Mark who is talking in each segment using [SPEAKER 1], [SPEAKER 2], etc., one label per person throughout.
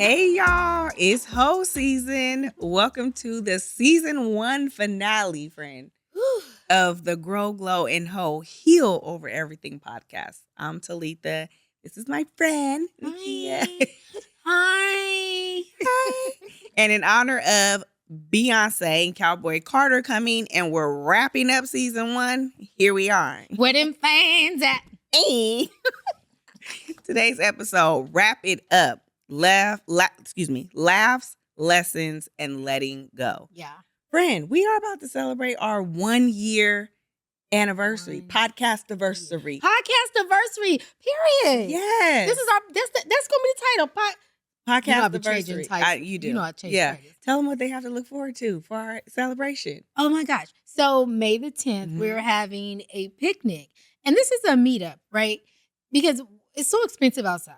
[SPEAKER 1] Hey y'all, it's H.O.E season. Welcome to the season 1 finale, friend, of the Grow, Glow, and H.O.E Heal Over Everything podcast. I'm Talitha. This is my friend, Nakia.
[SPEAKER 2] Hi.
[SPEAKER 1] Hi. And in honor of Beyonce and Cowboy Carter coming, and we're wrapping up season 1, here we are.
[SPEAKER 2] Where them fans at?
[SPEAKER 1] Hey. Today's episode, wrap it up. Laughs, lessons, and letting go.
[SPEAKER 2] Yeah.
[SPEAKER 1] Friend, we are about to celebrate our 1 year anniversary, podcast anniversary.
[SPEAKER 2] Podcast anniversary. Period.
[SPEAKER 1] Yes.
[SPEAKER 2] This is that's gonna be the title.
[SPEAKER 1] Podcast
[SPEAKER 2] You know I be
[SPEAKER 1] anniversary.
[SPEAKER 2] changing titles.
[SPEAKER 1] You do.
[SPEAKER 2] You know I change
[SPEAKER 1] Yeah.
[SPEAKER 2] titles.
[SPEAKER 1] Tell them what they have to look forward to for our celebration.
[SPEAKER 2] Oh my gosh. So May the 10th, we're having a picnic. And this is a meetup, right? Because it's so expensive outside.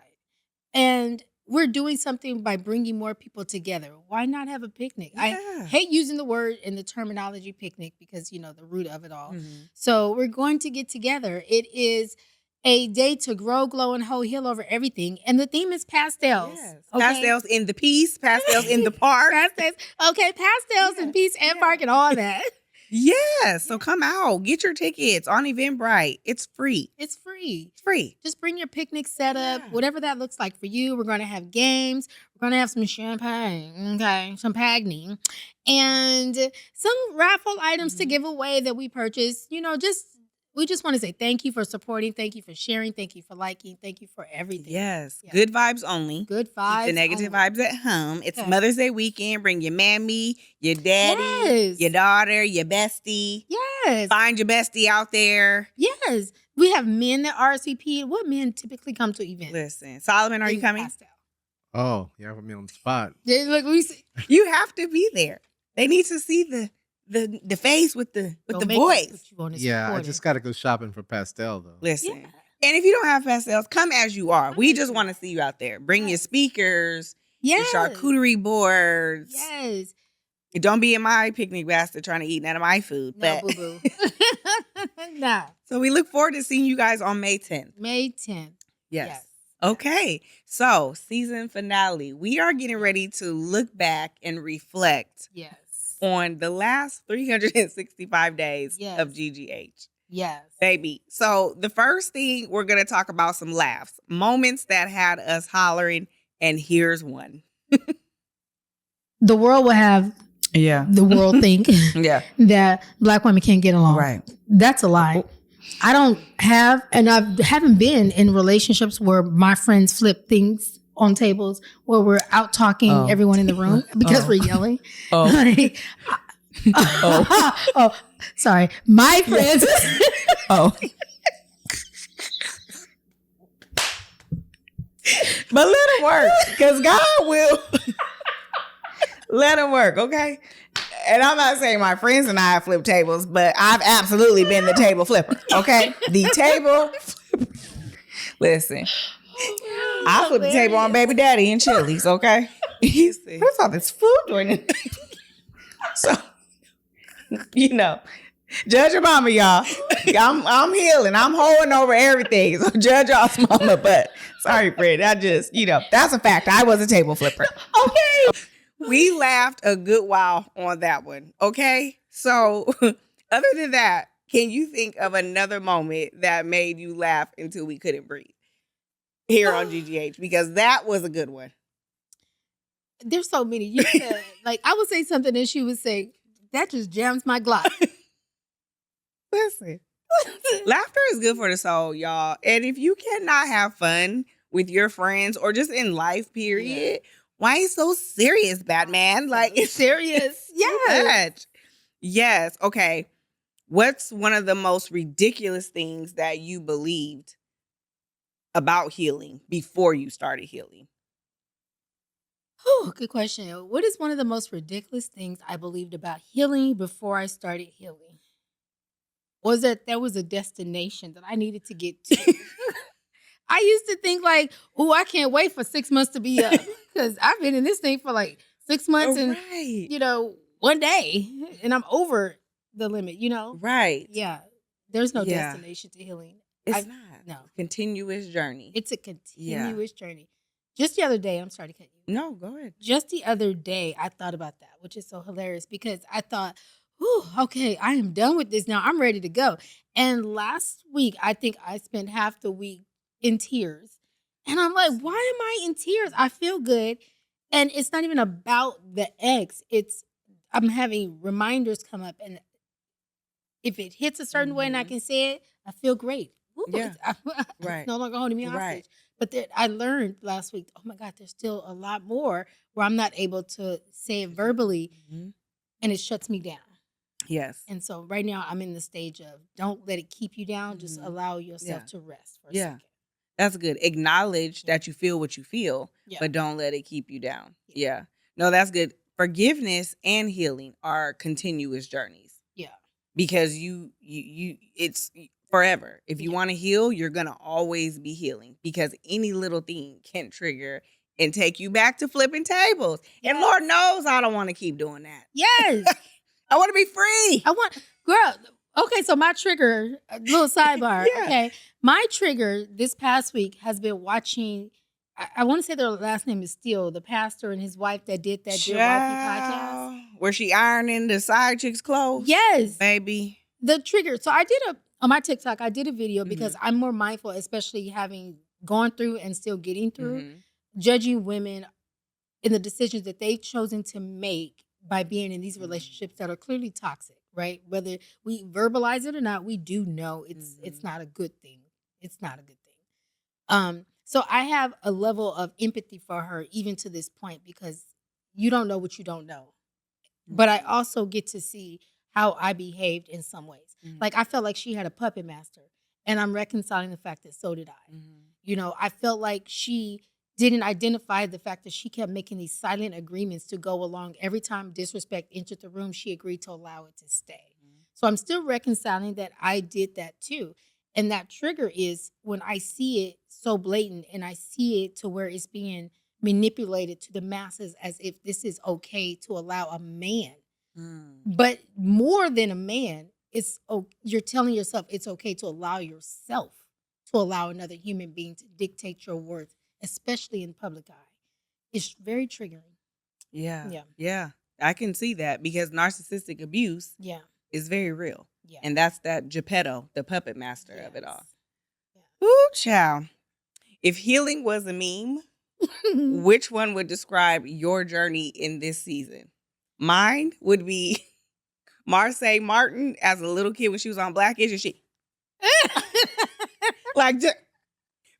[SPEAKER 2] And we're doing something by bringing more people together. Why not have a picnic?
[SPEAKER 1] Yeah.
[SPEAKER 2] I hate using the word and the terminology picnic because, you know, the root of it all. So we're going to get together. It is a day to grow, glow, and heal over everything. And the theme is pastels.
[SPEAKER 1] Yes.
[SPEAKER 2] Okay?
[SPEAKER 1] Pastels in the peace, pastels in the park.
[SPEAKER 2] Pastels. Okay, pastels and peace and park and all that.
[SPEAKER 1] Yes. So come out. Get your tickets on Eventbrite. It's free.
[SPEAKER 2] It's free.
[SPEAKER 1] It's free.
[SPEAKER 2] Just bring your picnic setup,
[SPEAKER 1] Yeah.
[SPEAKER 2] whatever that looks like for you. We're going to have games. We're going to have some champagne, okay, some pagni, and some raffle items to give away that we purchased. You know, we just want to say thank you for supporting, thank you for sharing, thank you for liking, thank you for everything.
[SPEAKER 1] Yes.
[SPEAKER 2] Yeah.
[SPEAKER 1] Good vibes only.
[SPEAKER 2] Good vibes.
[SPEAKER 1] Keep the negative
[SPEAKER 2] only.
[SPEAKER 1] vibes at home. It's
[SPEAKER 2] Okay.
[SPEAKER 1] Mother's Day weekend. Bring your mammy, your daddy,
[SPEAKER 2] Yes.
[SPEAKER 1] your daughter, your bestie.
[SPEAKER 2] Yes.
[SPEAKER 1] Find your bestie out there.
[SPEAKER 2] Yes. We have men that RSVP. What men typically come to events?
[SPEAKER 1] Listen, Solomon, are you coming?
[SPEAKER 2] Pastel.
[SPEAKER 3] Oh, you have me on the spot.
[SPEAKER 2] Yeah, look, we see.
[SPEAKER 1] You have to be there. They need to see the face with the
[SPEAKER 2] Don't make us
[SPEAKER 1] voice.
[SPEAKER 2] put you on this
[SPEAKER 3] Yeah, I
[SPEAKER 2] recording.
[SPEAKER 3] just got to go shopping for pastel though.
[SPEAKER 1] Listen.
[SPEAKER 2] Yeah.
[SPEAKER 1] And if you don't have pastels, come as you are. We
[SPEAKER 2] Come as
[SPEAKER 1] just
[SPEAKER 2] you
[SPEAKER 1] want to see you out there. Bring your speakers,
[SPEAKER 2] Yes.
[SPEAKER 1] your charcuterie boards.
[SPEAKER 2] Yes.
[SPEAKER 1] Don't be in my picnic basket trying to eat none of my food.
[SPEAKER 2] No,
[SPEAKER 1] But
[SPEAKER 2] boo boo. No.
[SPEAKER 1] so we look forward to seeing you guys on May 10th.
[SPEAKER 2] May 10th.
[SPEAKER 1] Yes. Okay. So season finale. We are getting ready to look back and reflect
[SPEAKER 2] Yes.
[SPEAKER 1] on the last 365 days
[SPEAKER 2] Yes.
[SPEAKER 1] of GGH.
[SPEAKER 2] Yes.
[SPEAKER 1] Baby. So the first thing, we're going to talk about some laughs, moments that had us hollering, and here's one.
[SPEAKER 2] The world will have
[SPEAKER 1] Yeah.
[SPEAKER 2] the world think
[SPEAKER 1] Yeah.
[SPEAKER 2] that Black women can't get along.
[SPEAKER 1] Right.
[SPEAKER 2] That's a lie. I don't have, and I haven't been in relationships where my friends flip things on tables, where we're out talking everyone in the room because we're yelling.
[SPEAKER 1] Oh.
[SPEAKER 2] Like, oh, sorry. My friends.
[SPEAKER 1] Oh. But let it work, because God will let it work, okay? And I'm not saying my friends and I have flipped tables, but I've absolutely been the table flipper, okay? The table flipper. Listen, I flipped the table on Baby Daddy and Chili's, okay? He said, "What's all this food doing?" In So, you know, judge your mama, y'all. I'm healing. I'm holding over everything. So judge y'all's mama. But sorry, friend. I just, that's a fact. I was a table flipper. Okay. We laughed a good while on that one. Okay. So other than that, can you think of another moment that made you laugh until we couldn't breathe here on GGH? Because that was a good one.
[SPEAKER 2] There's so many. You said, like, I would say something and she would say, that just jams my Glock.
[SPEAKER 1] Listen, laughter is good for the soul, y'all. And if you cannot have fun with your friends or just in life, period, why are you so serious, Batman? Like, it's
[SPEAKER 2] serious.
[SPEAKER 1] yes. Much. Yes. Okay. What's one of the most ridiculous things that you believed about healing before you started healing?
[SPEAKER 2] Oh, good question. What is one of the most ridiculous things I believed about healing before I started healing? Was that there was a destination that I needed to get to. I used to think like, oh, I can't wait for 6 months to be up because I've been in this thing for like 6 months and, one day and I'm over the limit,
[SPEAKER 1] Right.
[SPEAKER 2] Yeah. There's no destination to healing.
[SPEAKER 1] It's not.
[SPEAKER 2] No.
[SPEAKER 1] Continuous journey.
[SPEAKER 2] It's a continuous journey. Just the other day, I'm sorry to cut you.
[SPEAKER 1] No, go ahead.
[SPEAKER 2] Just the other day, I thought about that, which is so hilarious because I thought, whew, okay, I am done with this now. I'm ready to go. And last week, I think I spent half the week in tears. And I'm like, why am I in tears? I feel good. And it's not even about the ex. I'm having reminders come up. And if it hits a certain way and I can say it, I feel great. Ooh,
[SPEAKER 1] Yeah.
[SPEAKER 2] it's no longer holding me hostage.
[SPEAKER 1] Right.
[SPEAKER 2] But I learned last week, oh my God, there's still a lot more where I'm not able to say it verbally and it shuts me down.
[SPEAKER 1] Yes.
[SPEAKER 2] And so right now I'm in the stage of don't let it keep you down. Just allow yourself to rest for a second.
[SPEAKER 1] That's good. Acknowledge that you feel what you feel, but don't let it keep you down. Yeah. No, that's good. Forgiveness and healing are continuous journeys.
[SPEAKER 2] Yeah.
[SPEAKER 1] Because you it's forever. If you want to heal, you're going to always be healing because any little thing can trigger and take you back to flipping tables. And Lord knows I don't want to keep doing that.
[SPEAKER 2] Yes.
[SPEAKER 1] I want to be free.
[SPEAKER 2] Girl, okay, so my trigger, a little sidebar, okay. My trigger this past week has been watching, I want to say their last name is Steele, the pastor and his wife that did that Dear Wifey podcast.
[SPEAKER 1] Where she ironing the side chick's clothes?
[SPEAKER 2] Yes.
[SPEAKER 1] Baby.
[SPEAKER 2] The trigger. So on my TikTok, I did a video because I'm more mindful, especially having gone through and still getting through, judging women in the decisions that they've chosen to make by being in these relationships that are clearly toxic, right? Whether we verbalize it or not, we do know it's not a good thing. It's not a good thing. So I have a level of empathy for her even to this point because you don't know what you don't know. But I also get to see how I behaved in some ways. Like I felt like she had a puppet master and I'm reconciling the fact that so did I. You know, I felt like she didn't identify the fact that she kept making these silent agreements to go along. Every time disrespect entered the room, she agreed to allow it to stay. So I'm still reconciling that I did that too. And that trigger is when I see it so blatant and I see it to where it's being manipulated to the masses as if this is okay to allow a man. But more than a man, you're telling yourself it's okay to allow yourself to allow another human being to dictate your worth, especially in public eye. It's very triggering.
[SPEAKER 1] Yeah. I can see that because narcissistic abuse is very real. Yeah. And that's that Geppetto, the puppet master of it all. Ooh, child. If healing was a meme, which one would describe your journey in this season? Mine would be Marseille Martin as a little kid when she was on Blackish and she like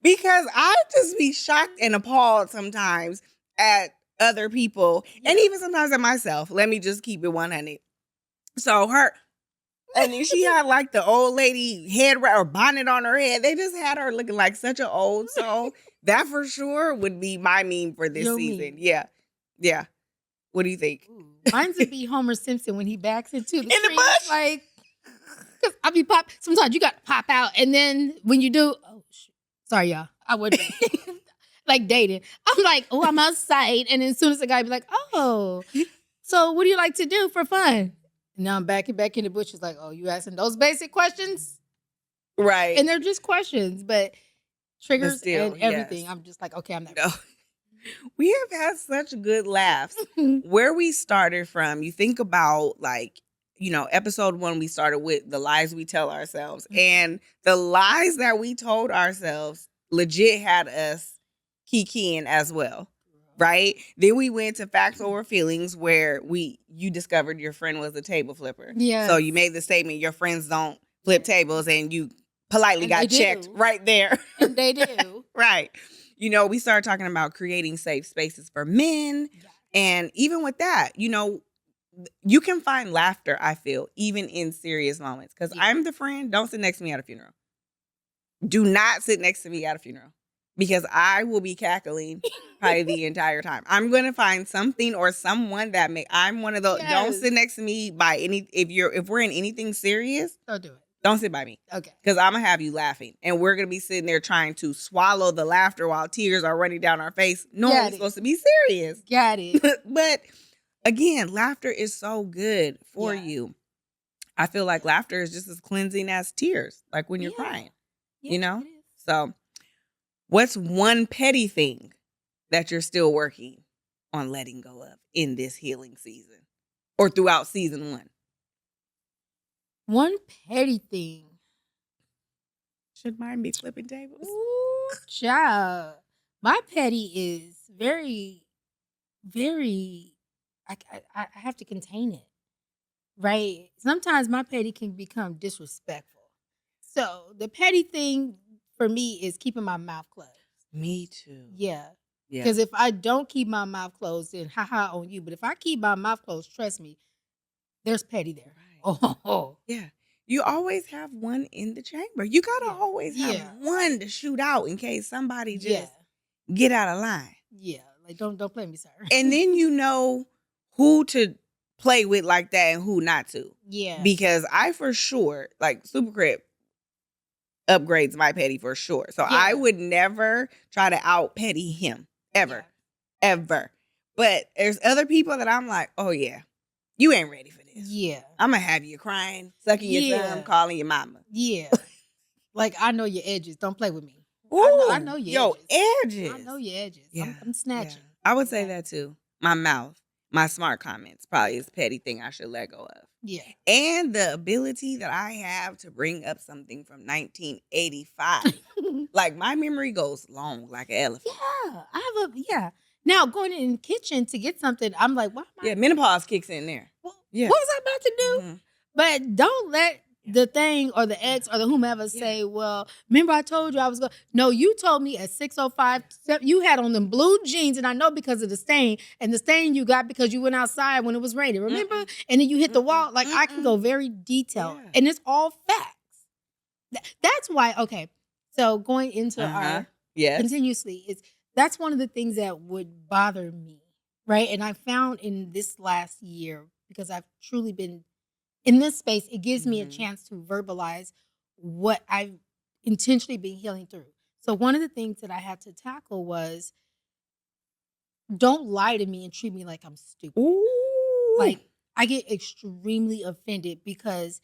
[SPEAKER 1] because I just be shocked and appalled sometimes at other people and even sometimes at myself. Let me just keep it 100. So and then she had like the old lady head or bonnet on her head. They just had her looking like such an old soul. That for sure would be my meme for this season. Meme. Yeah. What do you think?
[SPEAKER 2] Ooh, mine's would be Homer Simpson when he backs into the
[SPEAKER 1] the bush.
[SPEAKER 2] Like, cause I be sometimes you got to pop out, and then when you do, sorry y'all, I wouldn't like dating. I'm like, oh, I'm outside, and then as soon as the guy be like, oh, so what do you like to do for fun? And now I'm back in the bushes, like, oh, you asking those basic questions,
[SPEAKER 1] right?
[SPEAKER 2] And they're just questions, but triggers and everything. Yes. I'm just like, okay, I'm not.
[SPEAKER 1] No. We have had such good laughs. Where we started from, you think about like, episode 1, we started with the lies we tell ourselves. And the lies that we told ourselves legit had us kikiing as well. Right? Then we went to facts over feelings where you discovered your friend was a table flipper.
[SPEAKER 2] Yeah.
[SPEAKER 1] So you made the statement, your friends don't flip tables, and you politely got checked right there.
[SPEAKER 2] And they do.
[SPEAKER 1] Right. We started talking about creating safe spaces for men. Yeah. And even with that, you can find laughter, I feel, even in serious moments. Because I'm the friend, don't sit next to me at a funeral. Do not sit next to me at a funeral. Because I will be cackling probably the entire time. I'm going to find something or someone that I'm one of those. Yes. Don't sit next to me if we're in anything serious.
[SPEAKER 2] Don't do it.
[SPEAKER 1] Don't sit by me.
[SPEAKER 2] Okay.
[SPEAKER 1] Because I'm going to have you laughing. And we're going to be sitting there trying to swallow the laughter while tears are running down our face. No, we're supposed to be serious.
[SPEAKER 2] Got it.
[SPEAKER 1] But again, laughter is so good for you. I feel like laughter is just as cleansing as tears, like when you're crying.
[SPEAKER 2] Yeah,
[SPEAKER 1] So what's one petty thing that you're still working on letting go of in this healing season or throughout season 1?
[SPEAKER 2] One petty thing.
[SPEAKER 1] Should mine be flipping tables?
[SPEAKER 2] Ooh, child. My petty is very, very, I have to contain it, right? Sometimes my petty can become disrespectful. So the petty thing for me is keeping my mouth closed.
[SPEAKER 1] Me too.
[SPEAKER 2] Yeah.
[SPEAKER 1] Yeah.
[SPEAKER 2] Because if I don't keep my mouth closed, then haha on you. But if I keep my mouth closed, trust me, there's petty there.
[SPEAKER 1] Right.
[SPEAKER 2] Oh.
[SPEAKER 1] Yeah. You always have one in the chamber. You got to always have one to shoot out in case somebody just get out of line.
[SPEAKER 2] Yeah. Like, don't play me, sir.
[SPEAKER 1] And then you know who to play with like that and who not to.
[SPEAKER 2] Yeah.
[SPEAKER 1] Because I for sure, like Super Crip upgrades my petty for sure. So I would never try to out petty him. Ever.
[SPEAKER 2] Yeah.
[SPEAKER 1] Ever. But there's other people that I'm like, oh yeah, you ain't ready for this.
[SPEAKER 2] Yeah.
[SPEAKER 1] I'm going to have you crying, sucking your thumb, calling your mama.
[SPEAKER 2] Yeah. Like, I know your edges. Don't play with me.
[SPEAKER 1] Ooh,
[SPEAKER 2] I know your
[SPEAKER 1] edges.
[SPEAKER 2] I know your edges.
[SPEAKER 1] Yeah.
[SPEAKER 2] I'm snatching.
[SPEAKER 1] Yeah. I would say that too. My mouth, my smart comments probably is a petty thing I should let go of.
[SPEAKER 2] Yeah.
[SPEAKER 1] And the ability that I have to bring up something from 1985. Like, my memory goes long like an elephant.
[SPEAKER 2] Yeah. I have Now, going in the kitchen to get something, I'm like, why am I?
[SPEAKER 1] Yeah, menopause kicks in there.
[SPEAKER 2] What was I about to do? Mm-hmm. But don't let the thing or the ex or the whomever say, well, remember I told you I was going. No, you told me at 6:05, you had on them blue jeans, and I know because of the stain, and the stain you got because you went outside when it was raining, remember? And then you hit the wall. Like, I can go very detailed, and it's all facts. That's why, okay, so going into our continuously, that's one of the things that would bother me, right? And I found in this last year, because I've truly been in this space, it gives me a chance to verbalize what I've intentionally been healing through. So one of the things that I had to tackle was, don't lie to me and treat me like I'm stupid.
[SPEAKER 1] Ooh.
[SPEAKER 2] Like, I get extremely offended because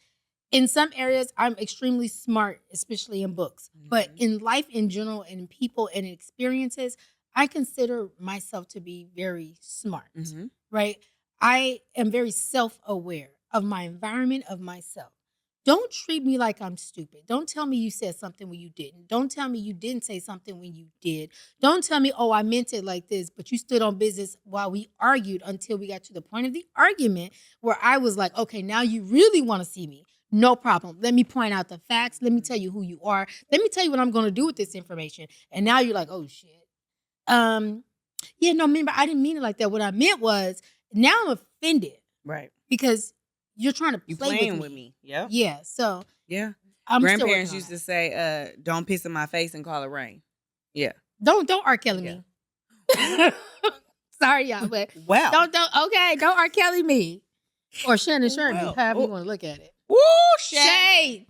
[SPEAKER 2] in some areas I'm extremely smart, especially in books. But in life in general and in people and experiences, I consider myself to be very smart, right? I am very self-aware of my environment, of myself. Don't treat me like I'm stupid. Don't tell me you said something when you didn't. Don't tell me you didn't say something when you did. Don't tell me, oh, I meant it like this, but you stood on business while we argued until we got to the point of the argument where I was like, okay, now you really want to see me. No problem. Let me point out the facts. Let me tell you who you are. Let me tell you what I'm going to do with this information. And now you're like, oh, shit. Remember, I didn't mean it like that. What I meant was, now I'm offended.
[SPEAKER 1] Right.
[SPEAKER 2] Because you're trying to play
[SPEAKER 1] with me. Yep.
[SPEAKER 2] Yeah. So
[SPEAKER 1] grandparents used to say, don't piss in my face and call it rain. Yeah.
[SPEAKER 2] Don't R. Kelly me. Sorry, y'all, but don't R. Kelly me. Or Shannon Sherman, however you want to look at it.
[SPEAKER 1] Woo, Shay.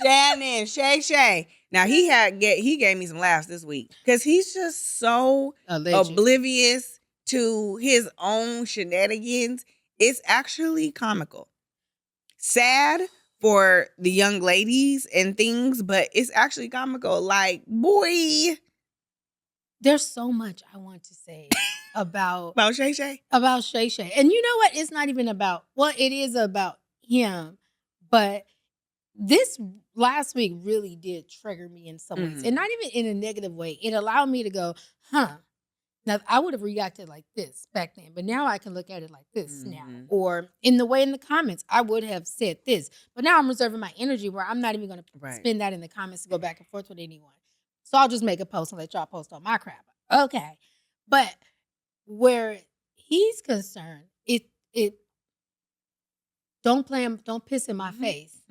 [SPEAKER 1] Shannon, Shay. Now he gave me some laughs this week because he's just so oblivious to his own shenanigans. It's actually comical. Sad for the young ladies and things, but it's actually comical. Like, boy.
[SPEAKER 2] There's so much I want to say about
[SPEAKER 1] Shay.
[SPEAKER 2] About Shay. And you know what? It's not even about, it is about him, but this last week really did trigger me in some ways. And not even in a negative way. It allowed me to go, Now, I would have reacted like this back then, but now I can look at it like this now. Or in the comments, I would have said this. But now I'm reserving my energy where I'm not even going to spend that in the comments to go back and forth with anyone. So I'll just make a post and let y'all post on my crap. Okay. But where he's concerned, it don't piss in my face,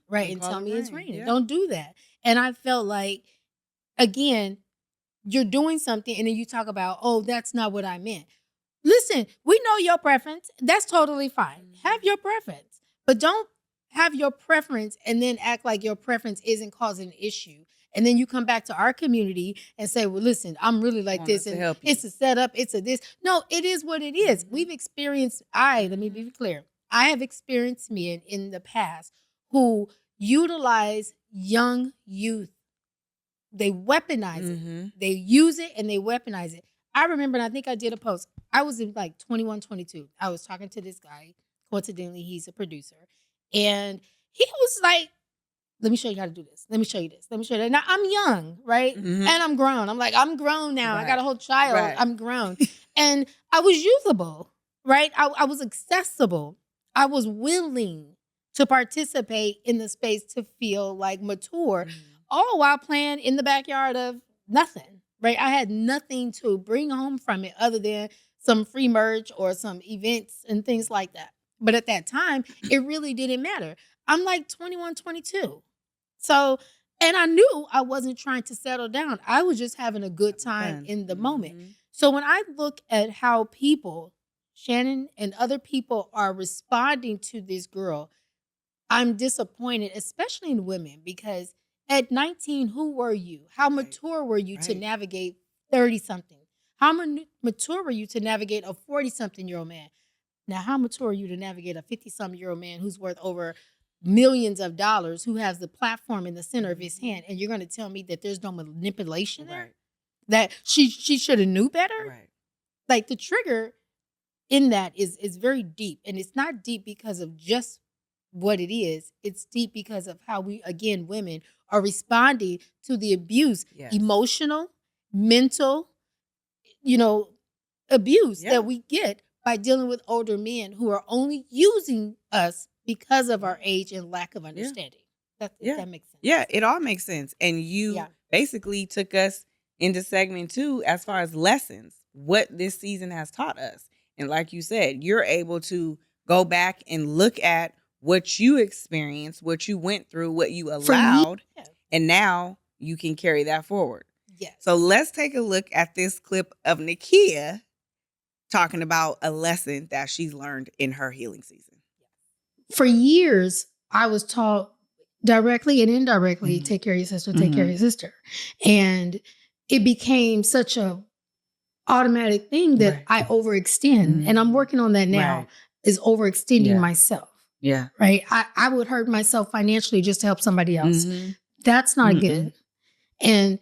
[SPEAKER 2] right? And tell me it's raining. Yeah. Don't do that. And I felt like, again, you're doing something and then you talk about, oh, that's not what I meant. Listen, we know your preference. That's totally fine. Have your preference. But don't have your preference and then act like your preference isn't causing an issue. And then you come back to our community and say, well, listen, I'm really like this. And it's a setup. It's a this. No, it is what it is. We've experienced, let me be clear. I have experienced men in the past who utilize young youth. They weaponize it. They use it and they weaponize it. I remember, and I think I did a post. I was in like 21, 22. I was talking to this guy. Coincidentally, he's a producer. And he was like, let me show you how to do this. Let me show you this. Let me show you that. Now, I'm young, right?
[SPEAKER 1] Mhm.
[SPEAKER 2] And I'm grown. I'm like, I'm grown now. I got a whole child.
[SPEAKER 1] Right.
[SPEAKER 2] I'm grown. And I was usable, right? I was accessible. I was willing to participate in the space to feel like mature, all while playing in the backyard of nothing, right? I had nothing to bring home from it other than some free merch or some events and things like that. But at that time, it really didn't matter. I'm like 21, 22. So, and I knew I wasn't trying to settle down. I was just having a good time in the moment. So when I look at how people, Shannon and other people, are responding to this girl, I'm disappointed, especially in women, because at 19, who were you? How mature were you to navigate 30-something? How mature were you to navigate a 40-something-year-old man? Now, how mature are you to navigate a 50-something-year-old man who's worth over millions of dollars, who has the platform in the center of his hand, and you're going to tell me that there's no manipulation there? That she should have knew better? Like, the trigger in that is very deep, and it's not deep because of just what it is. It's deep because of how we, again, women, are responding to the abuse, emotional, mental, abuse that we get by dealing with older men who are only using us because of our age and lack of understanding. If that makes sense.
[SPEAKER 1] Yeah, it all makes sense. And you basically took us into segment 2 as far as lessons, what this season has taught us. And like you said, you're able to go back and look at what you experienced, what you went through, what you allowed, and now you can carry that forward.
[SPEAKER 2] Yes.
[SPEAKER 1] So let's take a look at this clip of Nakia talking about a lesson that she's learned in her healing season.
[SPEAKER 2] For years, I was taught directly and indirectly, take care of your sister, take care of your sister. And it became such a automatic thing that I overextend. And I'm working on that now, is overextending myself.
[SPEAKER 1] Yeah.
[SPEAKER 2] Right? I would hurt myself financially just to help somebody else. That's not good. And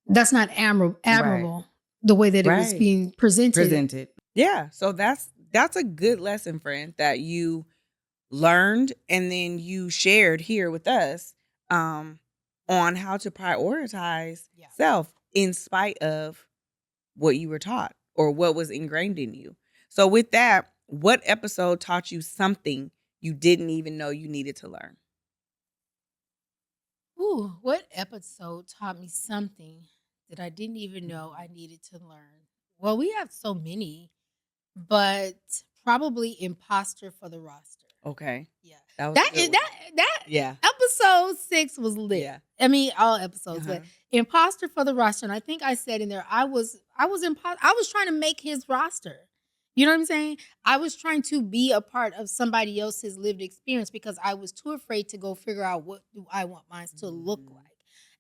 [SPEAKER 2] that's not admirable the way that it was being presented.
[SPEAKER 1] Yeah. So that's a good lesson, friend, that you learned and then you shared here with us on how to prioritize self in spite of what you were taught or what was ingrained in you. So with that, what episode taught you something you didn't even know you needed to learn?
[SPEAKER 2] Ooh, what episode taught me something that I didn't even know I needed to learn? Well, we have so many, but probably Imposter for the Roster.
[SPEAKER 1] Okay.
[SPEAKER 2] Yeah.
[SPEAKER 1] Yeah.
[SPEAKER 2] Episode 6 was lit.
[SPEAKER 1] Yeah.
[SPEAKER 2] I mean, all episodes, but Imposter for the Roster. And I think I said in there, I was trying to make his roster. You know what I'm saying? I was trying to be a part of somebody else's lived experience because I was too afraid to go figure out what do I want mine to look like.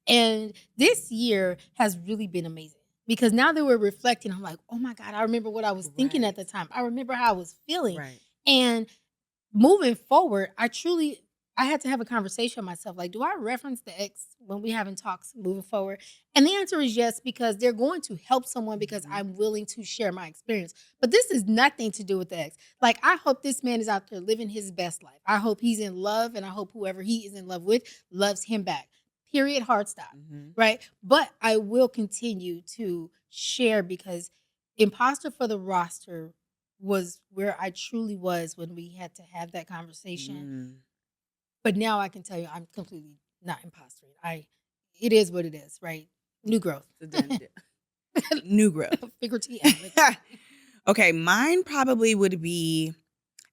[SPEAKER 2] And this year has really been amazing because now that we're reflecting, I'm like, oh my God, I remember what I was thinking at the time. I remember how I was feeling. And moving forward, I had to have a conversation with myself. Like, do I reference the ex when we having talks moving forward? And the answer is yes, because they're going to help someone because I'm willing to share my experience. But this is nothing to do with the ex. Like, I hope this man is out there living his best life. I hope he's in love, and I hope whoever he is in love with loves him back. Period. Hard stop. Right? But I will continue to share because Imposter for the Roster was where I truly was when we had to have that conversation. But now I can tell you I'm completely not impostering. It is what it is, right? New growth.
[SPEAKER 1] New growth.
[SPEAKER 2] Figuratively.
[SPEAKER 1] Okay, mine probably would be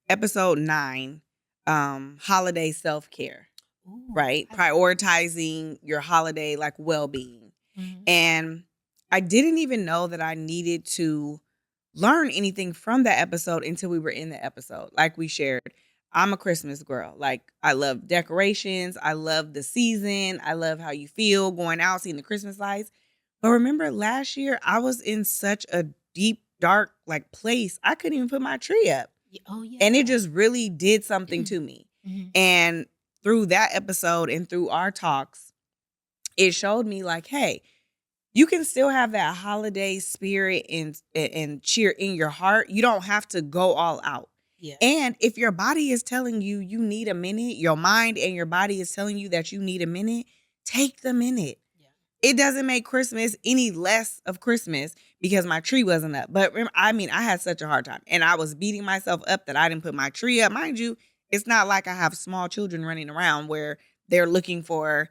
[SPEAKER 1] episode 9, holiday self-care. Right? Prioritizing your holiday like well-being. And I didn't even know that I needed to learn anything from that episode until we were in the episode. Like we shared, I'm a Christmas girl. Like, I love decorations. I love the season. I love how you feel going out, seeing the Christmas lights. But remember last year, I was in such a deep, dark place. I couldn't even put my tree up.
[SPEAKER 2] Oh, yeah.
[SPEAKER 1] And it just really did something to me. And through that episode and through our talks, it showed me like, hey, you can still have that holiday spirit and cheer in your heart. You don't have to go all out.
[SPEAKER 2] Yeah.
[SPEAKER 1] And if your body is telling you you need a minute, your mind and your body is telling you that you need a minute, take the minute.
[SPEAKER 2] Yeah.
[SPEAKER 1] It doesn't make Christmas any less of Christmas because my tree wasn't up. But I had such a hard time. And I was beating myself up that I didn't put my tree up. Mind you, it's not like I have small children running around where they're looking for,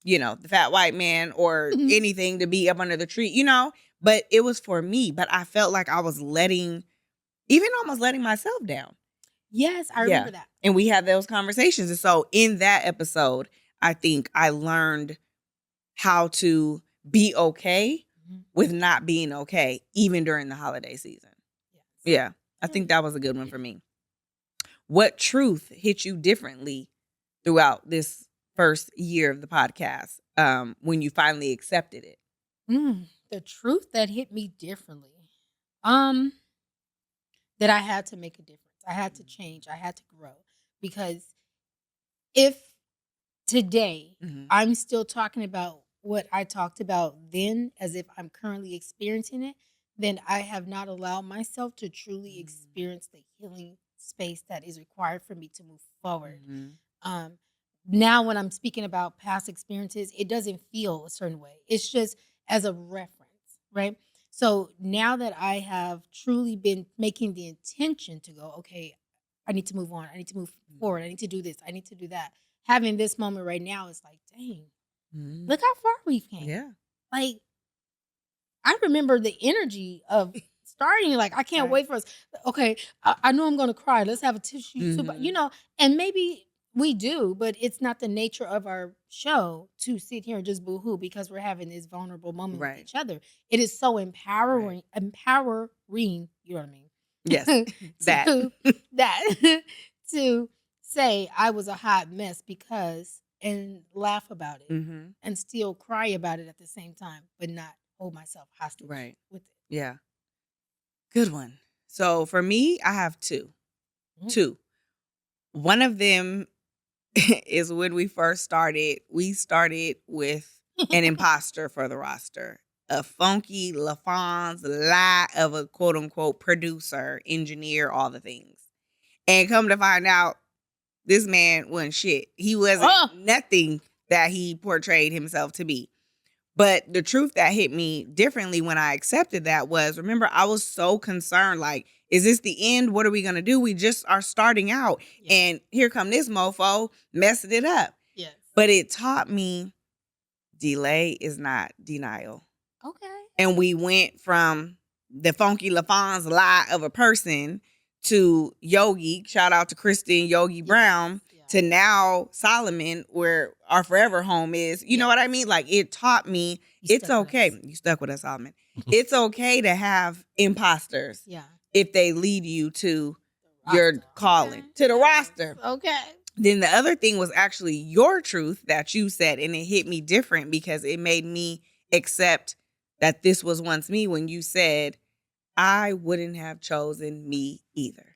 [SPEAKER 1] the fat white man or anything to be up under the tree, But it was for me. But I felt like I was almost letting myself down.
[SPEAKER 2] Yes, I remember that.
[SPEAKER 1] And we had those conversations. And so in that episode, I think I learned how to be okay with not being okay, even during the holiday season.
[SPEAKER 2] Yes.
[SPEAKER 1] Yeah, I think that was a good one for me. What truth hit you differently throughout this first year of the podcast when you finally accepted it?
[SPEAKER 2] The truth that hit me differently, that I had to make a difference. I had to change. I had to grow. Because if today I'm still talking about what I talked about then as if I'm currently experiencing it, then I have not allowed myself to truly experience the healing space that is required for me to move forward. Now when I'm speaking about past experiences, it doesn't feel a certain way. It's just as a reference, right? So now that I have truly been making the intention to go, okay, I need to move on. I need to move forward. I need to do this. I need to do that. Having this moment right now is like, dang, look how far we've came.
[SPEAKER 1] Yeah.
[SPEAKER 2] Like, I remember the energy of starting, like, I can't wait for us. Okay, I know I'm going to cry. Let's have a tissue soup, and maybe we do, but it's not the nature of our show to sit here and just boo-hoo because we're having this vulnerable moment with each other. It is so empowering, you know what I mean?
[SPEAKER 1] Yes,
[SPEAKER 2] to say I was a hot mess because, and laugh about it and still cry about it at the same time, but not hold myself hostage with it.
[SPEAKER 1] Yeah. Good one. So for me, I have two. One of them is when we first started. We started with an imposter for the roster. A funky LaFon's lie of a quote unquote producer, engineer, all the things. And come to find out, this man wasn't shit. He wasn't nothing that he portrayed himself to be. But the truth that hit me differently when I accepted that was, remember, I was so concerned, like, is this the end? What are we going to do? We just are starting out. Yeah. And here come this mofo messing it up.
[SPEAKER 2] Yes.
[SPEAKER 1] But it taught me delay is not denial.
[SPEAKER 2] Okay.
[SPEAKER 1] And we went from the funky LaFon's lie of a person to Yogi, shout out to Kristen Yogi Brown, to now Solomon, where our forever home is. You know what I mean? Like, it taught me it's okay. You stuck with us, Solomon. It's okay to have imposters.
[SPEAKER 2] Yeah.
[SPEAKER 1] If they lead you to your calling, to the roster.
[SPEAKER 2] Okay.
[SPEAKER 1] Then the other thing was actually your truth that you said, and it hit me different because it made me accept that this was once me when you said, I wouldn't have chosen me either.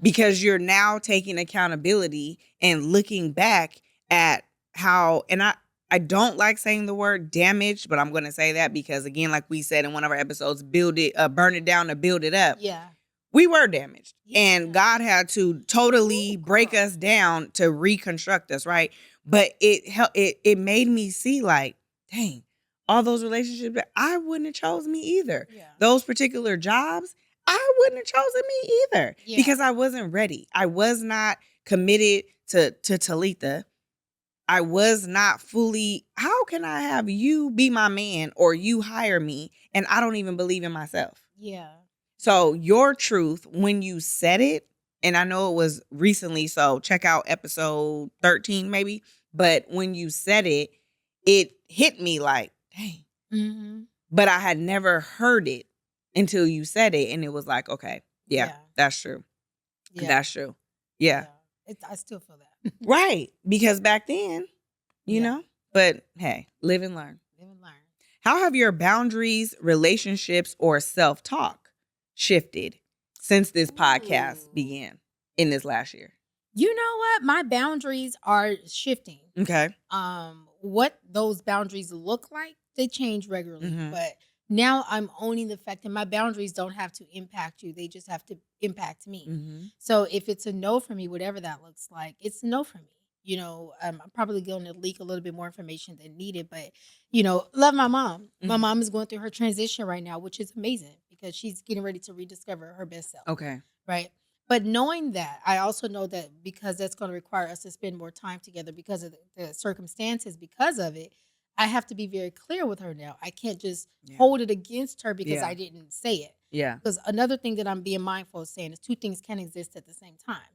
[SPEAKER 1] Because you're now taking accountability and looking back at how, and I don't like saying the word damaged, but I'm going to say that because, again, like we said in one of our episodes, burn it down to build it up.
[SPEAKER 2] Yeah.
[SPEAKER 1] We were damaged. Yeah. And God had to totally break us down to reconstruct us, right? But it made me see, like, dang, all those relationships, I wouldn't have chose me either. Yeah. Those particular jobs, I wouldn't have chosen me either because I wasn't ready. I was not committed to Talitha. I was not fully, how can I have you be my man or you hire me and I don't even believe in myself?
[SPEAKER 2] Yeah.
[SPEAKER 1] So your truth, when you said it, and I know it was recently, so check out episode 13 maybe, but when you said it, it hit me like, dang. Mm-hmm. But I had never heard it until you said it, and it was like, okay, yeah. That's true. Yeah. That's true. Yeah.
[SPEAKER 2] I still feel that.
[SPEAKER 1] Right. Because back then, you know, but hey, live and learn.
[SPEAKER 2] Live and learn.
[SPEAKER 1] How have your boundaries, relationships, or self-talk shifted since this podcast began in this last year?
[SPEAKER 2] You know what? My boundaries are shifting.
[SPEAKER 1] Okay.
[SPEAKER 2] what those boundaries look like, they change regularly.
[SPEAKER 1] Mhm.
[SPEAKER 2] But now I'm owning the fact that my boundaries don't have to impact you. They just have to impact me.
[SPEAKER 1] Mhm.
[SPEAKER 2] So if it's a no for me, whatever that looks like, it's a no for me. I'm probably going to leak a little bit more information than needed, but love my mom. My
[SPEAKER 1] Mhm.
[SPEAKER 2] mom is going through her transition right now, which is amazing because she's getting ready to rediscover her best self.
[SPEAKER 1] Okay.
[SPEAKER 2] Right. But knowing that, I also know that because that's going to require us to spend more time together because of the circumstances, because of it, I have to be very clear with her now. I can't just
[SPEAKER 1] Yeah.
[SPEAKER 2] hold it against her because
[SPEAKER 1] Yeah.
[SPEAKER 2] I didn't say it.
[SPEAKER 1] Yeah.
[SPEAKER 2] Because another thing that I'm being mindful of saying is two things can exist at the same time,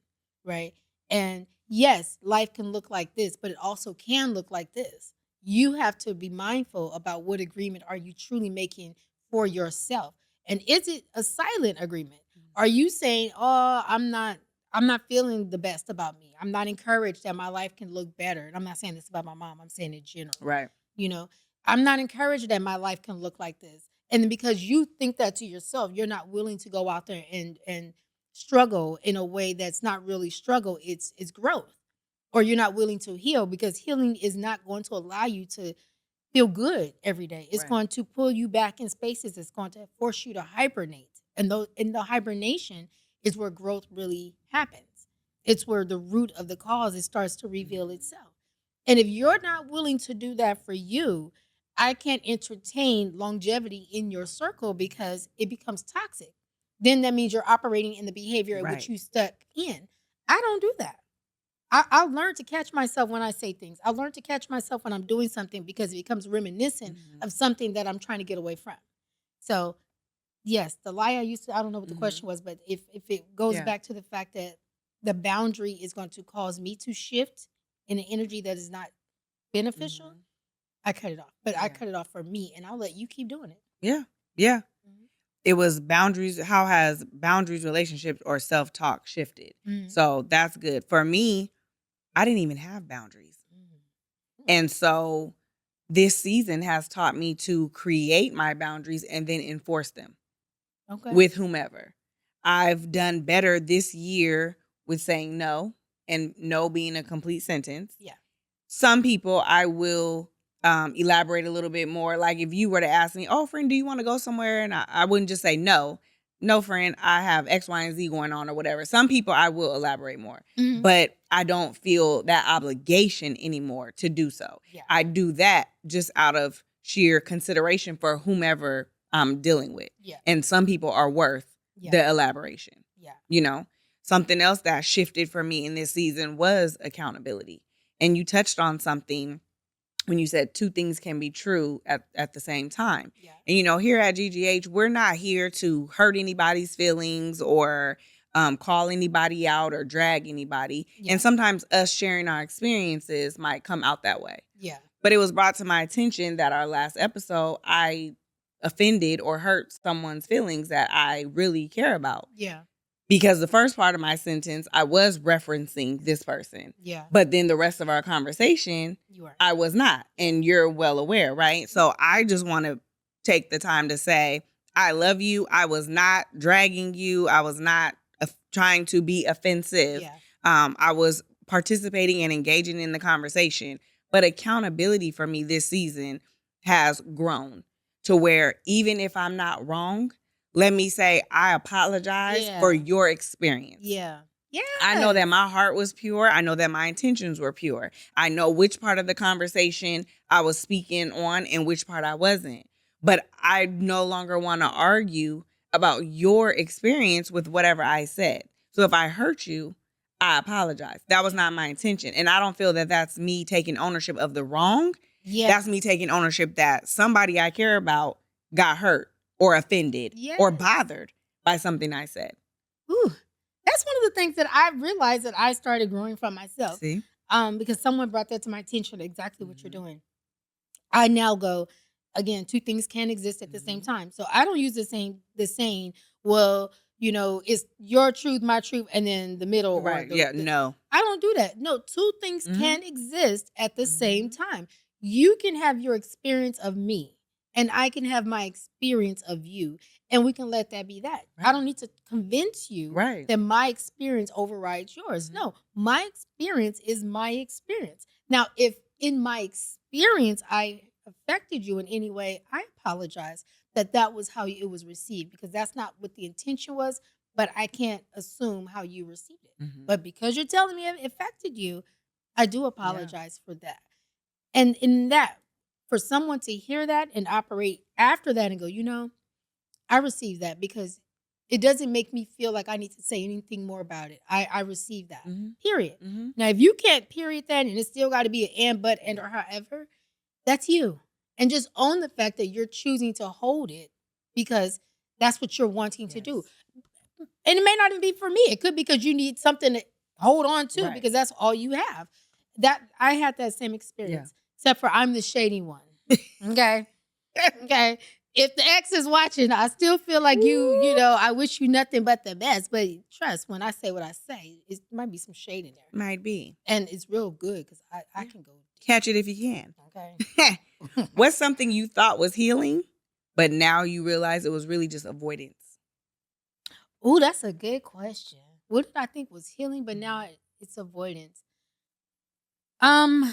[SPEAKER 2] right? And yes, life can look like this, but it also can look like this. You have to be mindful about what agreement are you truly making for yourself. And is it a silent agreement? Are you saying, "Oh, I'm not feeling the best about me. I'm not encouraged that my life can look better." And I'm not saying this about my mom. I'm saying in general.
[SPEAKER 1] Right.
[SPEAKER 2] I'm not encouraged that my life can look like this. And then because you think that to yourself, you're not willing to go out there and struggle in a way that's not really struggle, it's growth. Or you're not willing to heal because healing is not going to allow you to feel good every day. It's
[SPEAKER 1] Right.
[SPEAKER 2] going to pull you back in spaces. It's going to force you to hibernate. And in the hibernation is where growth really happens. It's where the root of the cause it starts to reveal itself. And if you're not willing to do that for you, I can't entertain longevity in your circle because it becomes toxic. Then that means you're operating in the behavior in which
[SPEAKER 1] Right.
[SPEAKER 2] you stuck in. I don't do that. I'll learn to catch myself when I say things. I'll learn to catch myself when I'm doing something because it becomes reminiscent of something that I'm trying to get away from. So, yes, the lie I used to, I don't know what the question was, but if it goes
[SPEAKER 1] Yeah.
[SPEAKER 2] back to the fact that the boundary is going to cause me to shift in an energy that is not beneficial,
[SPEAKER 1] Mhm.
[SPEAKER 2] I cut it off. But I
[SPEAKER 1] Yeah.
[SPEAKER 2] cut it off for me, and I'll let you keep doing it.
[SPEAKER 1] Yeah. Yeah.
[SPEAKER 2] Mhm.
[SPEAKER 1] It was boundaries. How has boundaries, relationships, or self-talk shifted?
[SPEAKER 2] Mhm.
[SPEAKER 1] So that's good. For me, I didn't even have boundaries.
[SPEAKER 2] Mhm.
[SPEAKER 1] And so this season has taught me to create my boundaries and then enforce them
[SPEAKER 2] Okay.
[SPEAKER 1] with whomever. I've done better this year with saying no and no being a complete sentence.
[SPEAKER 2] Yeah.
[SPEAKER 1] Some people I will elaborate a little bit more. Like if you were to ask me, "Oh, friend, do you want to go somewhere?" And I wouldn't just say no. No, friend, I have X, Y, and Z going on or whatever. Some people I will elaborate more,
[SPEAKER 2] Mhm.
[SPEAKER 1] but I don't feel that obligation anymore to do so.
[SPEAKER 2] Yeah.
[SPEAKER 1] I do that just out of sheer consideration for whomever I'm dealing with.
[SPEAKER 2] Yeah.
[SPEAKER 1] And some people are worth
[SPEAKER 2] Yeah.
[SPEAKER 1] the elaboration.
[SPEAKER 2] Yeah.
[SPEAKER 1] Something else that shifted for me in this season was accountability. And you touched on something when you said two things can be true at the same time.
[SPEAKER 2] Yeah.
[SPEAKER 1] And here at GGH, we're not here to hurt anybody's feelings or call anybody out or drag anybody.
[SPEAKER 2] Yeah.
[SPEAKER 1] And sometimes us sharing our experiences might come out that way.
[SPEAKER 2] Yeah.
[SPEAKER 1] But it was brought to my attention that our last episode, I offended or hurt someone's feelings that I really care about.
[SPEAKER 2] Yeah.
[SPEAKER 1] Because the first part of my sentence, I was referencing this person.
[SPEAKER 2] Yeah.
[SPEAKER 1] But then the rest of our conversation,
[SPEAKER 2] You are.
[SPEAKER 1] I was not. And you're well aware, right? So I just want to take the time to say, I love you. I was not dragging you. I was not trying to be offensive.
[SPEAKER 2] Yeah.
[SPEAKER 1] I was participating and engaging in the conversation. But accountability for me this season has grown to where even if I'm not wrong, let me say, I apologize for
[SPEAKER 2] Yeah.
[SPEAKER 1] your experience.
[SPEAKER 2] Yeah. Yeah.
[SPEAKER 1] I know that my heart was pure. I know that my intentions were pure. I know which part of the conversation I was speaking on and which part I wasn't. But I no longer want to argue about your experience with whatever I said. So if I hurt you, I apologize. That was not my intention. And I don't feel that that's me taking ownership of the wrong.
[SPEAKER 2] Yeah.
[SPEAKER 1] That's me taking ownership that somebody I care about got hurt or offended or
[SPEAKER 2] Yes.
[SPEAKER 1] bothered by something I said.
[SPEAKER 2] Ooh. That's one of the things that I realized that I started growing from myself.
[SPEAKER 1] See?
[SPEAKER 2] Because someone brought that to my attention, exactly what you're
[SPEAKER 1] Mhm.
[SPEAKER 2] doing. I now go, again, two things can exist at the same time. So I don't use the saying, well, it's your truth, my truth, and then the middle
[SPEAKER 1] Right.
[SPEAKER 2] or
[SPEAKER 1] Yeah. No.
[SPEAKER 2] I don't do that. No, two things
[SPEAKER 1] Mhm.
[SPEAKER 2] can exist at the same
[SPEAKER 1] Mhm.
[SPEAKER 2] time. You can have your experience of me, and I can have my experience of you, and we can let that be that. I
[SPEAKER 1] Right.
[SPEAKER 2] don't need to convince you
[SPEAKER 1] Right.
[SPEAKER 2] that my experience overrides yours.
[SPEAKER 1] Mhm.
[SPEAKER 2] No, my experience is my experience. Now, if in my experience I affected you in any way, I apologize that was how it was received, because that's not what the intention was, but I can't assume how you received it. But because you're telling me it affected you, I do apologize for that. And in that, for someone to hear that and operate after that and go, I received that, because it doesn't make me feel like I need to say anything more about it. I received that, period. Now, if you can't period that and it's still got to be an and, but, and, or however, that's you. And just own the fact that you're choosing to hold it because that's what you're wanting to do. And it may not even be for me. It could be because you need something to hold on to because that's all you have. That I had that same experience, except for I'm the shady one. Okay? Okay? If the ex is watching, I still feel like I wish you nothing but the best. But trust, when I say what I say, it might be some shade in there.
[SPEAKER 1] Might be.
[SPEAKER 2] And it's real good because I can go.
[SPEAKER 1] Catch it if you can.
[SPEAKER 2] Okay.
[SPEAKER 1] What's something you thought was healing, but now you realize it was really just avoidance?
[SPEAKER 2] Ooh, that's a good question. What did I think was healing, but now it's avoidance? Ooh.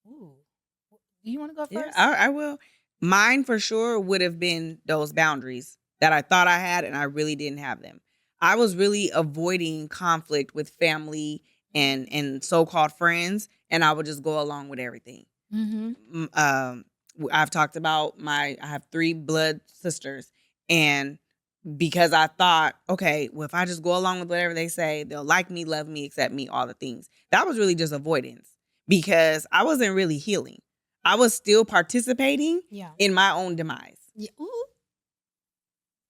[SPEAKER 2] Do you want to go first?
[SPEAKER 1] Yeah, I will. Mine for sure would have been those boundaries that I thought I had and I really didn't have them. I was really avoiding conflict with family and so-called friends, and I would just go along with everything. I've talked about I have 3 blood sisters, and because I thought, okay, well, if I just go along with whatever they say, they'll like me, love me, accept me, all the things. That was really just avoidance because I wasn't really healing. I was still participating in my own demise.
[SPEAKER 2] Yeah. Ooh.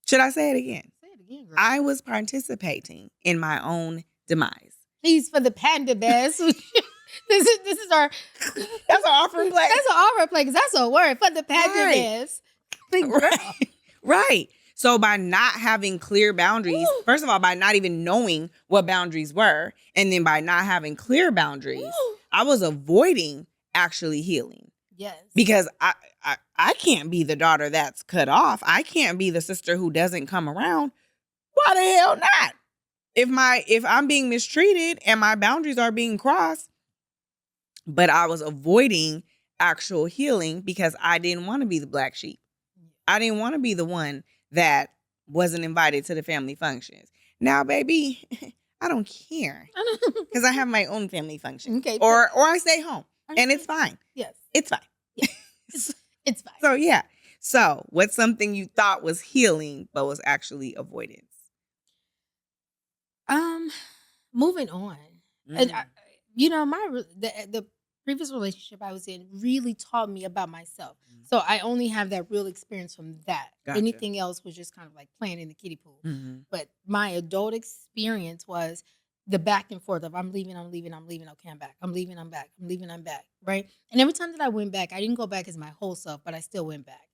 [SPEAKER 1] Should I say it again?
[SPEAKER 2] Say it again, girl.
[SPEAKER 1] I was participating in my own demise.
[SPEAKER 2] Please, for the panda best. This is our.
[SPEAKER 1] That's an offer play.
[SPEAKER 2] That's an offer play because that's a word for the panda best.
[SPEAKER 1] Right. So by not having clear boundaries, first of all, by not even knowing what boundaries were, and then by not having clear boundaries, I was avoiding actually healing.
[SPEAKER 2] Yes. Because
[SPEAKER 1] I can't be the daughter that's cut off. I can't be the sister who doesn't come around. Why the hell not? If I'm being mistreated and my boundaries are being crossed, but I was avoiding actual healing because I didn't want to be the black sheep. I didn't want to be the one that wasn't invited to the family functions. Now, baby, I don't care because I have my own family function.
[SPEAKER 2] Okay.
[SPEAKER 1] Or I stay home and it's fine.
[SPEAKER 2] Yes.
[SPEAKER 1] It's fine.
[SPEAKER 2] Yes. It's fine.
[SPEAKER 1] So, yeah. So, what's something you thought was healing but was actually avoidance?
[SPEAKER 2] Moving on. And the previous relationship I was in really taught me about myself. So I only have that real experience from that.
[SPEAKER 1] Gotcha.
[SPEAKER 2] Anything else was just kind of like playing in the kiddie pool. But my adult experience was the back and forth of I'm leaving, okay, I'm back. I'm leaving, I'm back. I'm leaving, I'm back. Right? And every time that I went back, I didn't go back as my whole self, but I still went back.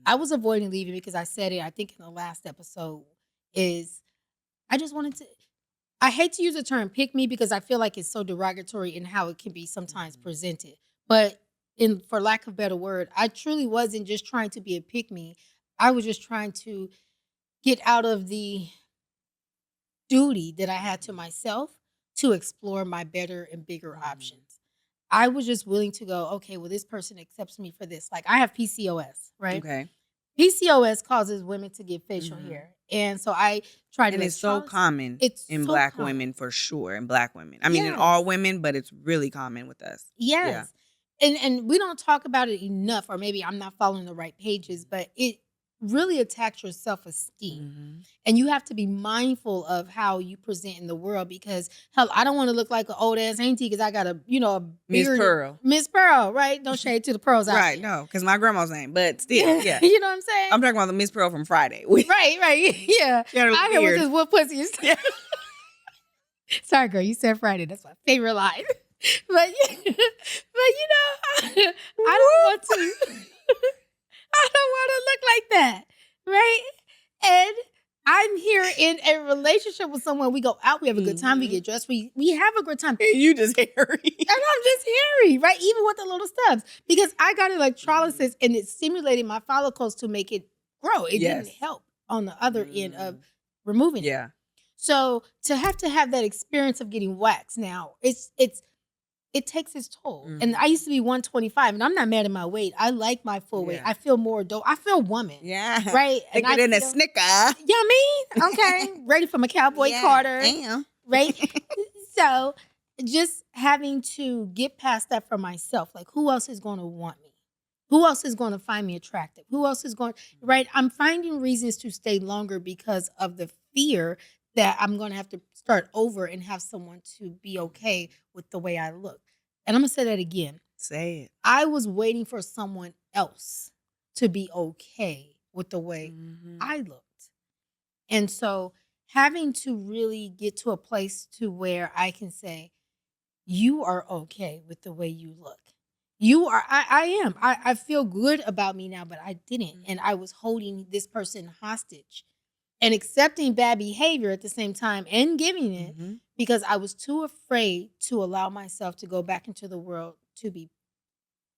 [SPEAKER 2] I was avoiding leaving because I said it, I think in the last episode, is I just wanted to. I hate to use the term pick me because I feel like it's so derogatory in how it can be sometimes presented. But for lack of a better word, I truly wasn't just trying to be a pick me. I was just trying to get out of the duty that I had to myself to explore my better and bigger options. I was just willing to go, okay, well, this person accepts me for this. Like I have PCOS, right?
[SPEAKER 1] Okay.
[SPEAKER 2] PCOS causes women to get facial hair. And so I tried to.
[SPEAKER 1] And it's so common in Black women for sure. In Black women. I mean, in all women, but it's really common with us.
[SPEAKER 2] Yes. Yeah. And we don't talk about it enough, or maybe I'm not following the right pages, but it really attacks your self-esteem. And you have to be mindful of how you present in the world because, hell, I don't want to look like an old ass auntie because I got a beard. Miss Pearl, right? No shade to the pearls out
[SPEAKER 1] right,
[SPEAKER 2] there.
[SPEAKER 1] No, because my grandma's name, but still, yeah.
[SPEAKER 2] You know what I'm saying?
[SPEAKER 1] I'm talking about the Miss Pearl from Friday.
[SPEAKER 2] Right, yeah. I hear with this what pussy. Sorry, girl, you said Friday. That's my favorite line. But I don't want to. I don't want to look like that, right? And I'm here in a relationship with someone. We go out, we have a good time, we get dressed, we have a good time.
[SPEAKER 1] And you just hairy.
[SPEAKER 2] And I'm just hairy, right? Even with the little stubs. Because I got electrolysis and it stimulated my follicles to make it grow. It didn't help on the other end of removing it. So to have that experience of getting waxed now, it's it takes its toll. And I used to be 125, and I'm not mad at my weight. I like my full weight. I feel more dope. I feel woman.
[SPEAKER 1] Yeah.
[SPEAKER 2] Right?
[SPEAKER 1] Thicker than a snicker.
[SPEAKER 2] Yeah, I mean? Okay. Ready for my cowboy Carter.
[SPEAKER 1] Damn.
[SPEAKER 2] Right? So just having to get past that for myself. Like, who else is going to want me? Who else is going to find me attractive? Who else is going, right? I'm finding reasons to stay longer because of the fear that I'm going to have to start over and have someone to be okay with the way I look. And I'm going to say that again.
[SPEAKER 1] Say it.
[SPEAKER 2] I was waiting for someone else to be okay with the way I looked. And so having to really get to a place to where I can say, you are okay with the way you look. You are, I am. I feel good about me now, but I didn't. And I was holding this person hostage and accepting bad behavior at the same time and giving it because I was too afraid to allow myself to go back into the world to be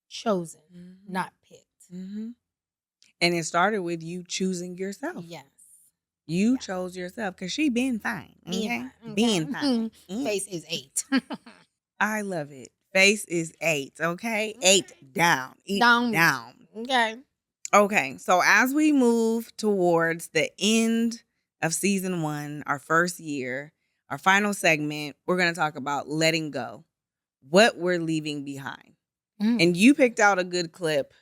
[SPEAKER 2] chosen, not picked.
[SPEAKER 1] And it started with you choosing yourself.
[SPEAKER 2] Yes.
[SPEAKER 1] You chose yourself because she been fine. Okay? Being fine.
[SPEAKER 2] Face is 8.
[SPEAKER 1] I love it. Face is 8. Okay? 8 down. Eat down.
[SPEAKER 2] Okay.
[SPEAKER 1] Okay. So as we move towards the end of season 1, our first year, our final segment, we're going to talk about letting go, what we're leaving behind. And you picked out a good clip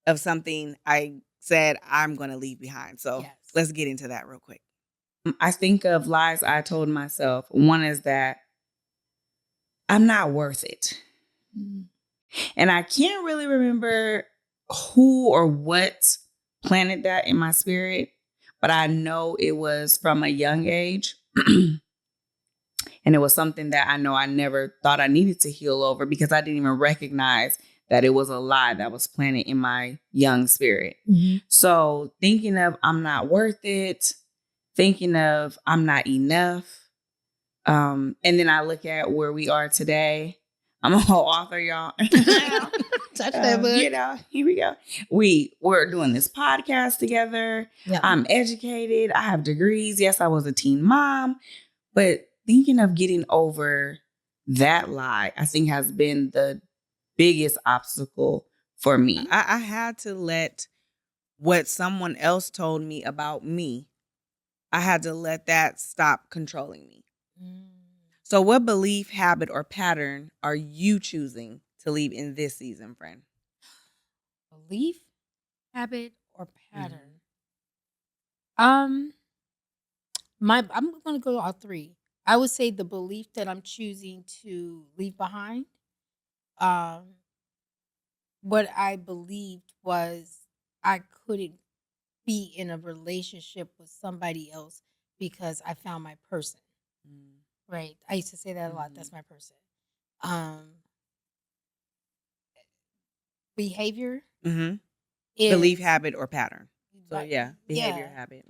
[SPEAKER 1] of something I said I'm going to leave behind. So let's get into that real quick. I think of lies I told myself. One is that I'm not worth it. And I can't really remember who or what planted that in my spirit, but I know it was from a young age. And it was something that I know I never thought I needed to heal over because I didn't even recognize that it was a lie that was planted in my young spirit. So thinking of I'm not worth it, thinking of I'm not enough. And then I look at where we are today. I'm a whole author, y'all.
[SPEAKER 2] Touch that book.
[SPEAKER 1] You know, here we go. We're doing this podcast together.
[SPEAKER 2] Yeah.
[SPEAKER 1] I'm educated. I have degrees. Yes, I was a teen mom. But thinking of getting over that lie, I think has been the biggest obstacle for me. I had to let what someone else told me about me, I had to let that stop controlling me. So what belief, habit, or pattern are you choosing to leave in this season, friend?
[SPEAKER 2] Belief, habit, or pattern? I'm going to go all 3. I would say the belief that I'm choosing to leave behind. What I believed was I couldn't be in a relationship with somebody else because I found my person. Right. I used to say that a lot. That's my person. Behavior.
[SPEAKER 1] Belief, habit, or pattern. So behavior, habit.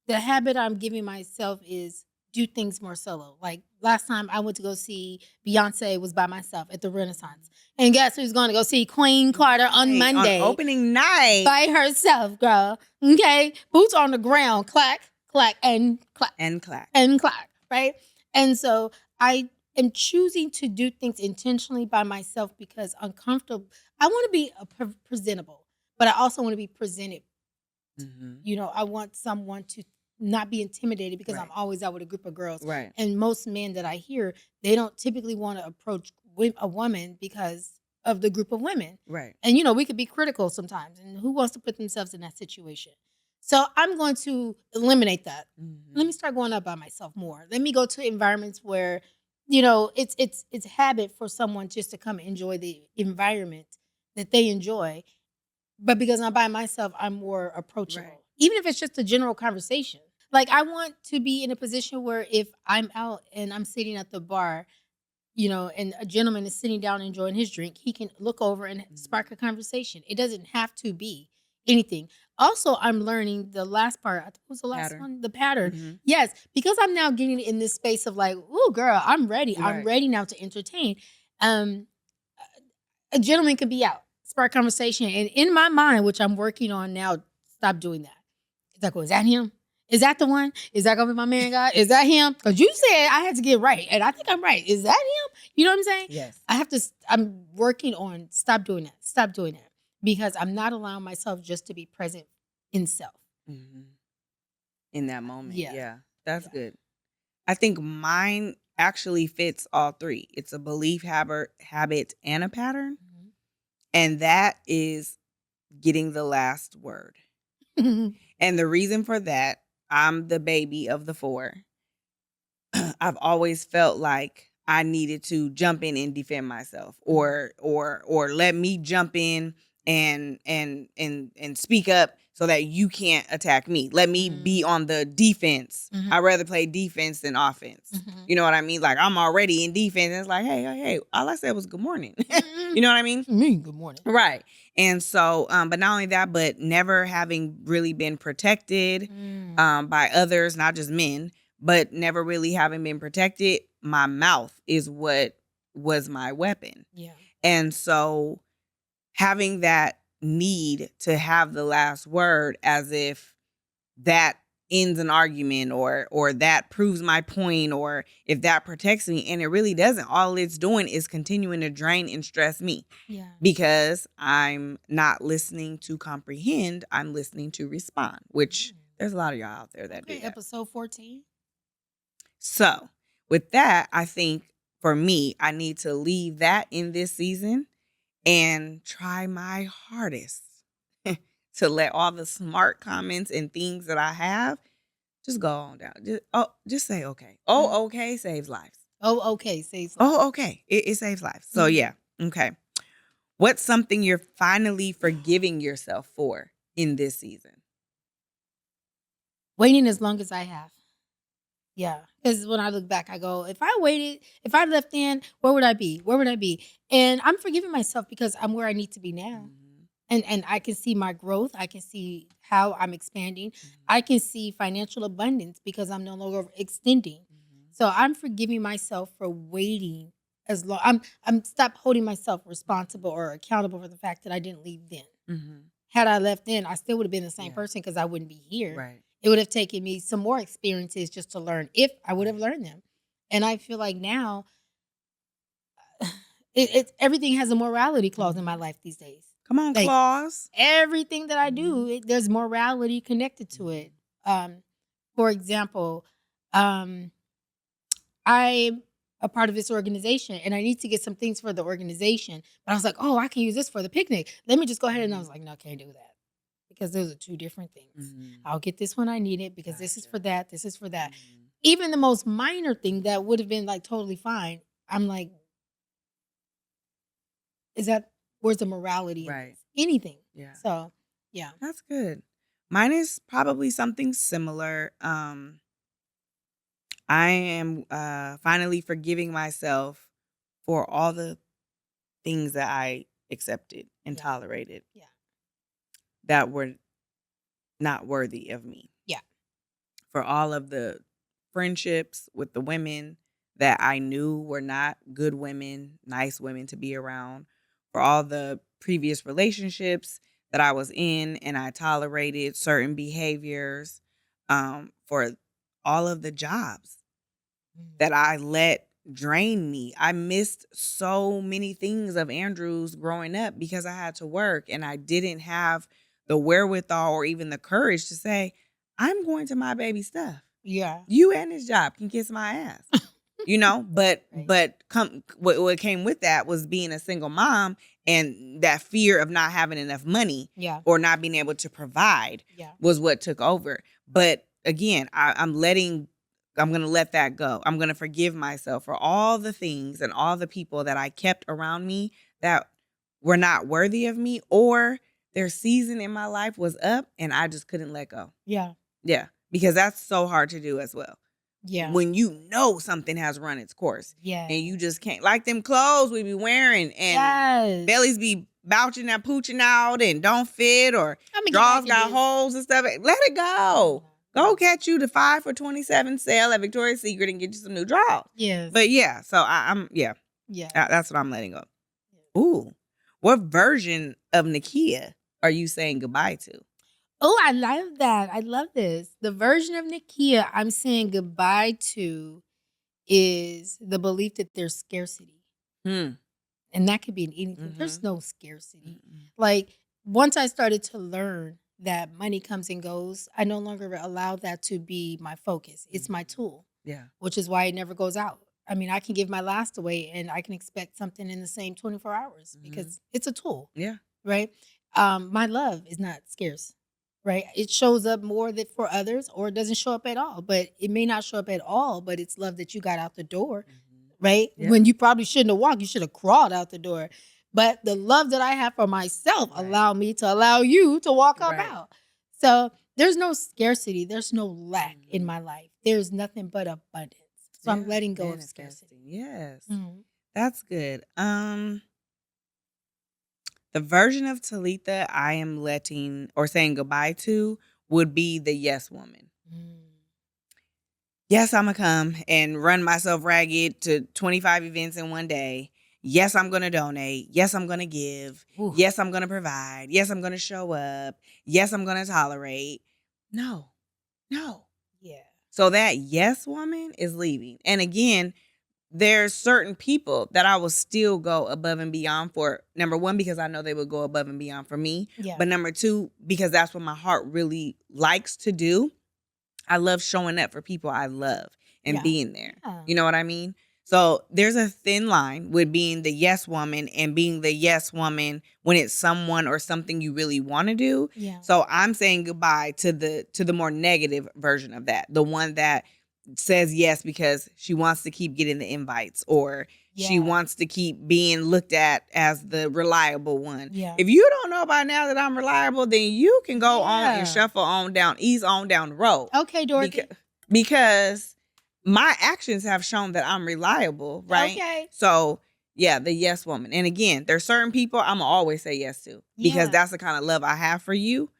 [SPEAKER 2] The habit I'm giving myself is do things more solo. Like last time I went to go see Beyonce was by myself at the Renaissance. And guess who's going to go see Queen Carter on Monday?
[SPEAKER 1] On opening night.
[SPEAKER 2] By herself, girl. Okay? Boots on the ground. Clack, clack, and clack.
[SPEAKER 1] And clack.
[SPEAKER 2] And clack, right? And so I am choosing to do things intentionally by myself because uncomfortable. I want to be presentable, but I also want to be presented. You know, I want someone to not be intimidated because I'm always out with a group of girls.
[SPEAKER 1] Right.
[SPEAKER 2] And most men that I hear, they don't typically want to approach a woman because of the group of women.
[SPEAKER 1] Right.
[SPEAKER 2] And, you know, we could be critical sometimes. And who wants to put themselves in that situation? So I'm going to eliminate that. Let me start going out by myself more. Let me go to environments where, you know, it's habit for someone just to come enjoy the environment that they enjoy. But because I'm by myself, I'm more approachable. Right. Even if it's just a general conversation. Like I want to be in a position where if I'm out and I'm sitting at the bar, you know, and a gentleman is sitting down enjoying his drink, he can look over and spark a conversation. It doesn't have to be anything. Also, I'm learning the last part. What was the last one? The pattern. Yes, because I'm now getting in this space of like, oh, girl, I'm ready. Right. I'm ready now to entertain. A gentleman could be out, spark conversation. And in my mind, which I'm working on now, stop doing that. It's like, oh, is that him? Is that the one? Is that gonna be my man guy? Is that him? Because you said I had to get right, and I think I'm right. Is that him? You know what I'm saying?
[SPEAKER 1] Yes.
[SPEAKER 2] I have to. I'm working on stop doing that. Stop doing that because I'm not allowing myself just to be present in self.
[SPEAKER 1] Mm-hmm. In that moment.
[SPEAKER 2] Yeah.
[SPEAKER 1] Yeah. That's good. I think mine actually fits all three. It's a belief, habit, and a pattern.
[SPEAKER 2] Mm-hmm.
[SPEAKER 1] And that is getting the last word. And the reason for that, I'm the baby of the four. I've always felt like I needed to jump in and defend myself, or let me jump in and speak up so that you can't attack me. Let me be on the defense. I'd rather play defense than offense. You know what I mean? Like, I'm already in defense. And it's like, hey, all I said was good morning. You know what I mean?
[SPEAKER 2] Good morning.
[SPEAKER 1] Right. And so, but not only that, but never having really been protected by others, not just men, but never really having been protected. My mouth is what was my weapon.
[SPEAKER 2] Yeah.
[SPEAKER 1] And so having that need to have the last word, as if that ends an argument or that proves my point, or if that protects me, and it really doesn't. All it's doing is continuing to drain and stress me.
[SPEAKER 2] Yeah.
[SPEAKER 1] Because I'm not listening to comprehend, I'm listening to respond, which there's a lot of y'all out there that do that.
[SPEAKER 2] Episode 14.
[SPEAKER 1] So with that, I think for me, I need to leave that in this season and try my hardest to let all the smart comments and things that I have just go on down. Just say okay. Oh, okay saves lives.
[SPEAKER 2] Oh, okay saves lives.
[SPEAKER 1] Oh, okay. It saves lives. So yeah. Okay. What's something you're finally forgiving yourself for in this season?
[SPEAKER 2] Waiting as long as I have. Yeah. Because when I look back, I go, if I left in, where would I be? Where would I be? And I'm forgiving myself because I'm where I need to be now. And I can see my growth. I can see how I'm expanding. I can see financial abundance because I'm no longer extending. So I'm forgiving myself for waiting as long. I'm stop holding myself responsible or accountable for the fact that I didn't leave then. Had I left then, I still would have been the same person because I wouldn't be here.
[SPEAKER 1] Right.
[SPEAKER 2] It would have taken me some more experiences just to learn if I would have learned them. And I feel like now everything has a morality clause in my life these days.
[SPEAKER 1] Come on,
[SPEAKER 2] Like,
[SPEAKER 1] clause.
[SPEAKER 2] Everything that I do, there's morality connected to it. For example, I'm a part of this organization and I need to get some things for the organization. But I was like, oh, I can use this for the picnic. Let me just go ahead. And I was like, no, I can't do that. Because those are two different things. I'll get this when I need it because this is for that. This is for that. Even the most minor thing that would have been like totally fine. I'm like, where's the morality in
[SPEAKER 1] Right.
[SPEAKER 2] this? Anything.
[SPEAKER 1] Yeah.
[SPEAKER 2] So, yeah.
[SPEAKER 1] That's good. Mine is probably something similar. I am finally forgiving myself for all the things that I accepted and tolerated.
[SPEAKER 2] Yeah.
[SPEAKER 1] That were not worthy of me.
[SPEAKER 2] Yeah.
[SPEAKER 1] For all of the friendships with the women that I knew were not good women, nice women to be around. For all the previous relationships that I was in and I tolerated certain behaviors. For all of the jobs that I let drain me. I missed so many things of Andrew's growing up because I had to work and I didn't have the wherewithal or even the courage to say, I'm going to my baby stuff.
[SPEAKER 2] Yeah.
[SPEAKER 1] You and his job can kiss my ass. But what came with that was being a single mom and that fear of not having enough money or not being able to provide was what took over. But again, I'm going to let that go. I'm going to forgive myself for all the things and all the people that I kept around me that were not worthy of me, or their season in my life was up and I just couldn't let go.
[SPEAKER 2] Yeah.
[SPEAKER 1] Yeah. Because that's so hard to do as well.
[SPEAKER 2] Yeah.
[SPEAKER 1] When you know something has run its course.
[SPEAKER 2] Yeah.
[SPEAKER 1] And you just can't, like them clothes we be wearing and bellies be bouching and pooching out and don't fit, or drawers got holes and stuff. Let it go. Go catch you the 5 for $27 sale at Victoria's Secret and get you some new drawers.
[SPEAKER 2] Yes.
[SPEAKER 1] But yeah, so I'm that's what I'm letting go. Ooh. What version of Nakia are you saying goodbye to?
[SPEAKER 2] Oh, I love that. I love this. The version of Nakia I'm saying goodbye to is the belief that there's scarcity.
[SPEAKER 1] Hmm.
[SPEAKER 2] And that could be in anything. There's
[SPEAKER 1] Mhm.
[SPEAKER 2] no scarcity.
[SPEAKER 1] Mm-mm.
[SPEAKER 2] Like, once I started to learn that money comes and goes, I no longer allow that to be my focus. It's my tool,
[SPEAKER 1] Yeah.
[SPEAKER 2] which is why it never goes out. I mean, I can give my last away and I can expect something in the same 24 hours because it's a tool,
[SPEAKER 1] Yeah.
[SPEAKER 2] right? My love is not scarce, right? It shows up more that for others or it doesn't show up at all. But it may not show up at all, but it's love that you got out the door, right?
[SPEAKER 1] Yeah.
[SPEAKER 2] When you probably shouldn't have walked, you should have crawled out the door. But the love that I have for myself
[SPEAKER 1] Right.
[SPEAKER 2] allow me to allow you to walk up
[SPEAKER 1] Right.
[SPEAKER 2] out. So there's no scarcity. There's no lack in
[SPEAKER 1] Mhm.
[SPEAKER 2] my life. There's nothing but abundance. So I'm
[SPEAKER 1] Yeah,
[SPEAKER 2] letting go of
[SPEAKER 1] manifesting.
[SPEAKER 2] scarcity.
[SPEAKER 1] Yes.
[SPEAKER 2] Mhm.
[SPEAKER 1] That's good. The version of Talitha I am letting or saying goodbye to would be the yes woman. Yes, I'm going to come and run myself ragged to 25 events in one day. Yes, I'm going to donate. Yes, I'm going to give.
[SPEAKER 2] Ooh.
[SPEAKER 1] Yes, I'm going to provide. Yes, I'm going to show up. Yes, I'm going to tolerate. No.
[SPEAKER 2] Yeah.
[SPEAKER 1] So that yes woman is leaving. And again, there's certain people that I will still go above and beyond for. Number one, because I know they will go above and beyond for me.
[SPEAKER 2] Yeah.
[SPEAKER 1] But number two, because that's what my heart really likes to do. I love showing up for people I love and
[SPEAKER 2] Yeah.
[SPEAKER 1] being there.
[SPEAKER 2] Yeah.
[SPEAKER 1] You know what I mean? So there's a thin line with being the yes woman and being the yes woman when it's someone or something you really want to do.
[SPEAKER 2] Yeah.
[SPEAKER 1] So I'm saying goodbye to the more negative version of that. The one that says yes because she wants to keep getting the invites or she
[SPEAKER 2] Yeah.
[SPEAKER 1] wants to keep being looked at as the reliable one.
[SPEAKER 2] Yeah.
[SPEAKER 1] If you don't know by now that I'm reliable, then you can go on
[SPEAKER 2] Yeah.
[SPEAKER 1] and shuffle on down, ease on down the road.
[SPEAKER 2] Okay, Dorothy.
[SPEAKER 1] Because my actions have shown that I'm reliable, right?
[SPEAKER 2] Okay.
[SPEAKER 1] So yeah, the yes woman. And again, there's certain people I'm gonna always say yes to because
[SPEAKER 2] Yeah.
[SPEAKER 1] that's the kind of love I have for you.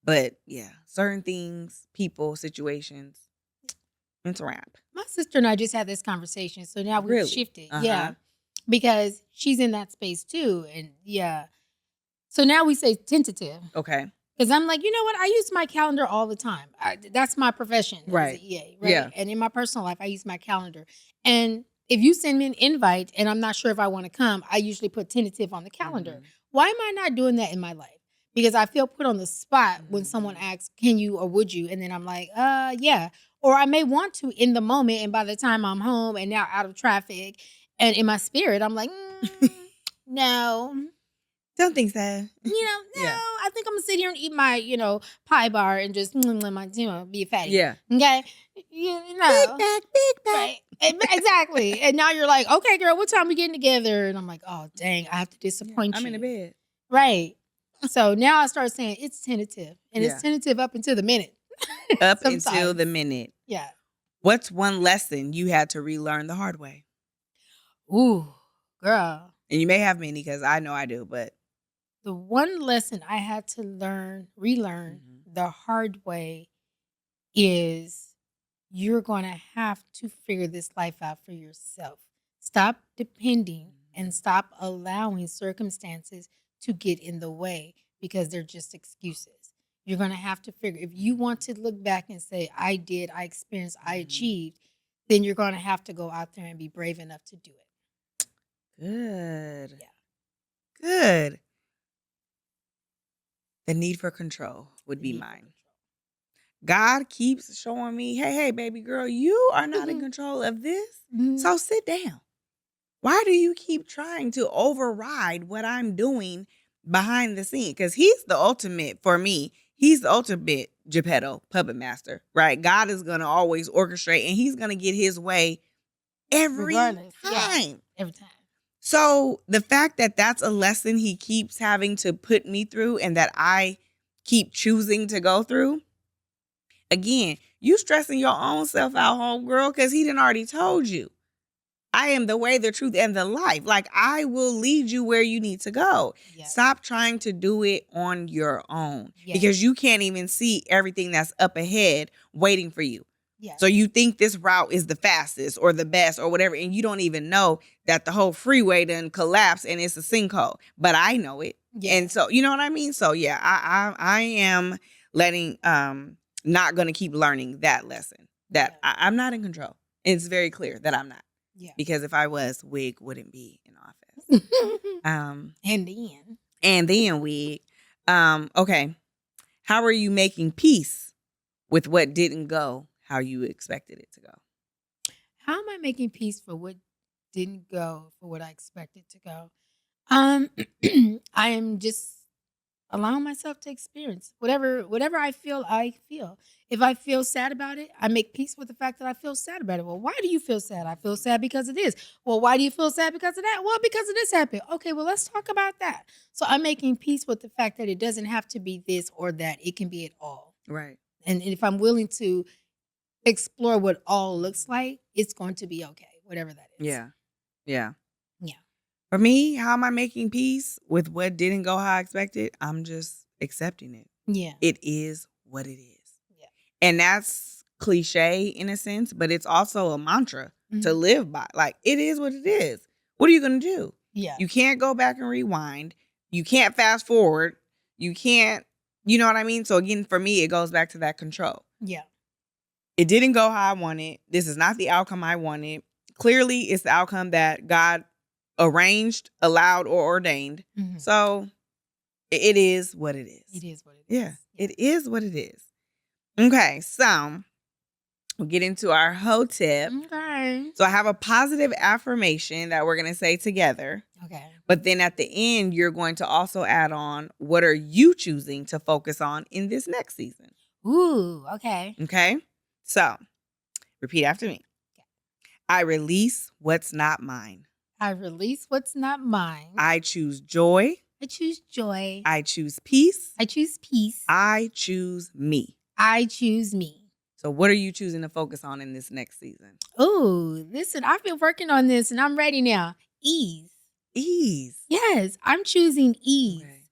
[SPEAKER 1] But yeah, certain things, people, situations, it's a wrap.
[SPEAKER 2] My sister and I just had this conversation, so now we've
[SPEAKER 1] Really?
[SPEAKER 2] shifted.
[SPEAKER 1] Uh-huh.
[SPEAKER 2] Yeah, because she's in that space too, and yeah. So now we say tentative
[SPEAKER 1] Okay.
[SPEAKER 2] because I'm like, you know what? I use my calendar all the time. That's my profession as
[SPEAKER 1] Right.
[SPEAKER 2] an EA, right?
[SPEAKER 1] Yeah.
[SPEAKER 2] And in my personal life, I use my calendar. And if you send me an invite and I'm not sure if I want to come, I usually put tentative on the calendar.
[SPEAKER 1] Mhm.
[SPEAKER 2] Why am I not doing that in my life? Because I feel put on the spot when someone asks, can you or would you? And then I'm like, yeah. Or I may want to in the moment. And by the time I'm home and now out of traffic and in my spirit, I'm like, no.
[SPEAKER 1] Don't think so.
[SPEAKER 2] No,
[SPEAKER 1] Yeah.
[SPEAKER 2] I think I'm gonna sit here and eat my, pie bar and just be a fatty.
[SPEAKER 1] Yeah.
[SPEAKER 2] Okay.
[SPEAKER 1] Big back.
[SPEAKER 2] Right. Exactly. And now you're like, okay, girl, what time we getting together? And I'm like, oh dang, I have to disappoint
[SPEAKER 1] I'm
[SPEAKER 2] you.
[SPEAKER 1] in the bed.
[SPEAKER 2] Right. So now I start saying it's tentative. And
[SPEAKER 1] Yeah.
[SPEAKER 2] it's tentative up until the minute.
[SPEAKER 1] Up until
[SPEAKER 2] Sometimes.
[SPEAKER 1] the minute.
[SPEAKER 2] Yeah.
[SPEAKER 1] What's one lesson you had to relearn the hard way?
[SPEAKER 2] Ooh, girl.
[SPEAKER 1] And you may have many because I know I do, but
[SPEAKER 2] The one lesson I had to relearn the hard way is you're going to have to figure this life out for yourself. Stop depending and stop allowing circumstances to get in the way because they're just excuses. You're going to have to figure, if you want to look back and say, I did, I experienced, I achieved, then you're going to have to go out there and be brave enough to do it.
[SPEAKER 1] good.
[SPEAKER 2] Yeah.
[SPEAKER 1] Good. The need for control would be mine. God keeps showing me, hey, baby girl, you are not in control of this. So sit down. Why do you keep trying to override what I'm doing behind the scene? Because he's the ultimate, for me, he's the ultimate Geppetto puppet master, right? God is going to always orchestrate and he's going to get his way every
[SPEAKER 2] Regardless.
[SPEAKER 1] time.
[SPEAKER 2] Yeah, every time.
[SPEAKER 1] So the fact that that's a lesson he keeps having to put me through and that I keep choosing to go through. Again, you stressing your own self out, homegirl, because he done already told you. I am the way, the truth, and the life. Like, I will lead you where you need to go.
[SPEAKER 2] Yes.
[SPEAKER 1] Stop trying to do it on your own
[SPEAKER 2] Yes.
[SPEAKER 1] because you can't even see everything that's up ahead waiting for you.
[SPEAKER 2] Yes.
[SPEAKER 1] So you think this route is the fastest or the best or whatever, and you don't even know that the whole freeway done collapsed and it's a sinkhole. But I know it.
[SPEAKER 2] Yes.
[SPEAKER 1] And so, you know what I mean? So yeah, I am letting not going to keep learning that lesson that I'm not in control. And it's very clear that I'm not.
[SPEAKER 2] Yeah.
[SPEAKER 1] Because if I was, Wig wouldn't be in office. And then Wig. Okay. How are you making peace with what didn't go how you expected it to go?
[SPEAKER 2] How am I making peace for what didn't go for what I expected to go? I am just allowing myself to experience whatever I feel. If I feel sad about it, I make peace with the fact that I feel sad about it. Well, why do you feel sad? I feel sad because of this. Well, why do you feel sad because of that? Well, because of this happened. Okay, well, let's talk about that. So I'm making peace with the fact that it doesn't have to be this or that. It can be it all.
[SPEAKER 1] Right.
[SPEAKER 2] And if I'm willing to explore what all looks like, it's going to be okay, whatever that is.
[SPEAKER 1] Yeah. Yeah.
[SPEAKER 2] Yeah.
[SPEAKER 1] For me, how am I making peace with what didn't go how I expected? I'm just accepting it.
[SPEAKER 2] Yeah.
[SPEAKER 1] It is what it is.
[SPEAKER 2] Yeah.
[SPEAKER 1] And that's cliche in a sense, but it's also a mantra to live by. Like, it is what it is. What are you going to do?
[SPEAKER 2] Yeah.
[SPEAKER 1] You can't go back and rewind. You can't fast forward. You can't, you know what I mean? So again, for me, it goes back to that control.
[SPEAKER 2] Yeah.
[SPEAKER 1] It didn't go how I wanted. This is not the outcome I wanted. Clearly, it's the outcome that God arranged, allowed, or ordained.
[SPEAKER 2] Mm-hmm.
[SPEAKER 1] So it is what it is.
[SPEAKER 2] It is what it is.
[SPEAKER 1] Yeah, it is what it is. Okay, so we'll get into our H.O.E tip.
[SPEAKER 2] Okay.
[SPEAKER 1] So I have a positive affirmation that we're going to say together.
[SPEAKER 2] Okay.
[SPEAKER 1] But then at the end, you're going to also add on, what are you choosing to focus on in this next season?
[SPEAKER 2] Ooh, okay.
[SPEAKER 1] Okay. So repeat after me. Okay. I release what's not mine.
[SPEAKER 2] I release what's not mine.
[SPEAKER 1] I choose joy.
[SPEAKER 2] I choose joy.
[SPEAKER 1] I choose peace.
[SPEAKER 2] I choose peace.
[SPEAKER 1] I choose me.
[SPEAKER 2] I choose me.
[SPEAKER 1] So what are you choosing to focus on in this next season?
[SPEAKER 2] Ooh, listen, I've been working on this and I'm ready now. Ease.
[SPEAKER 1] Ease.
[SPEAKER 2] Yes, I'm choosing ease.
[SPEAKER 1] Okay.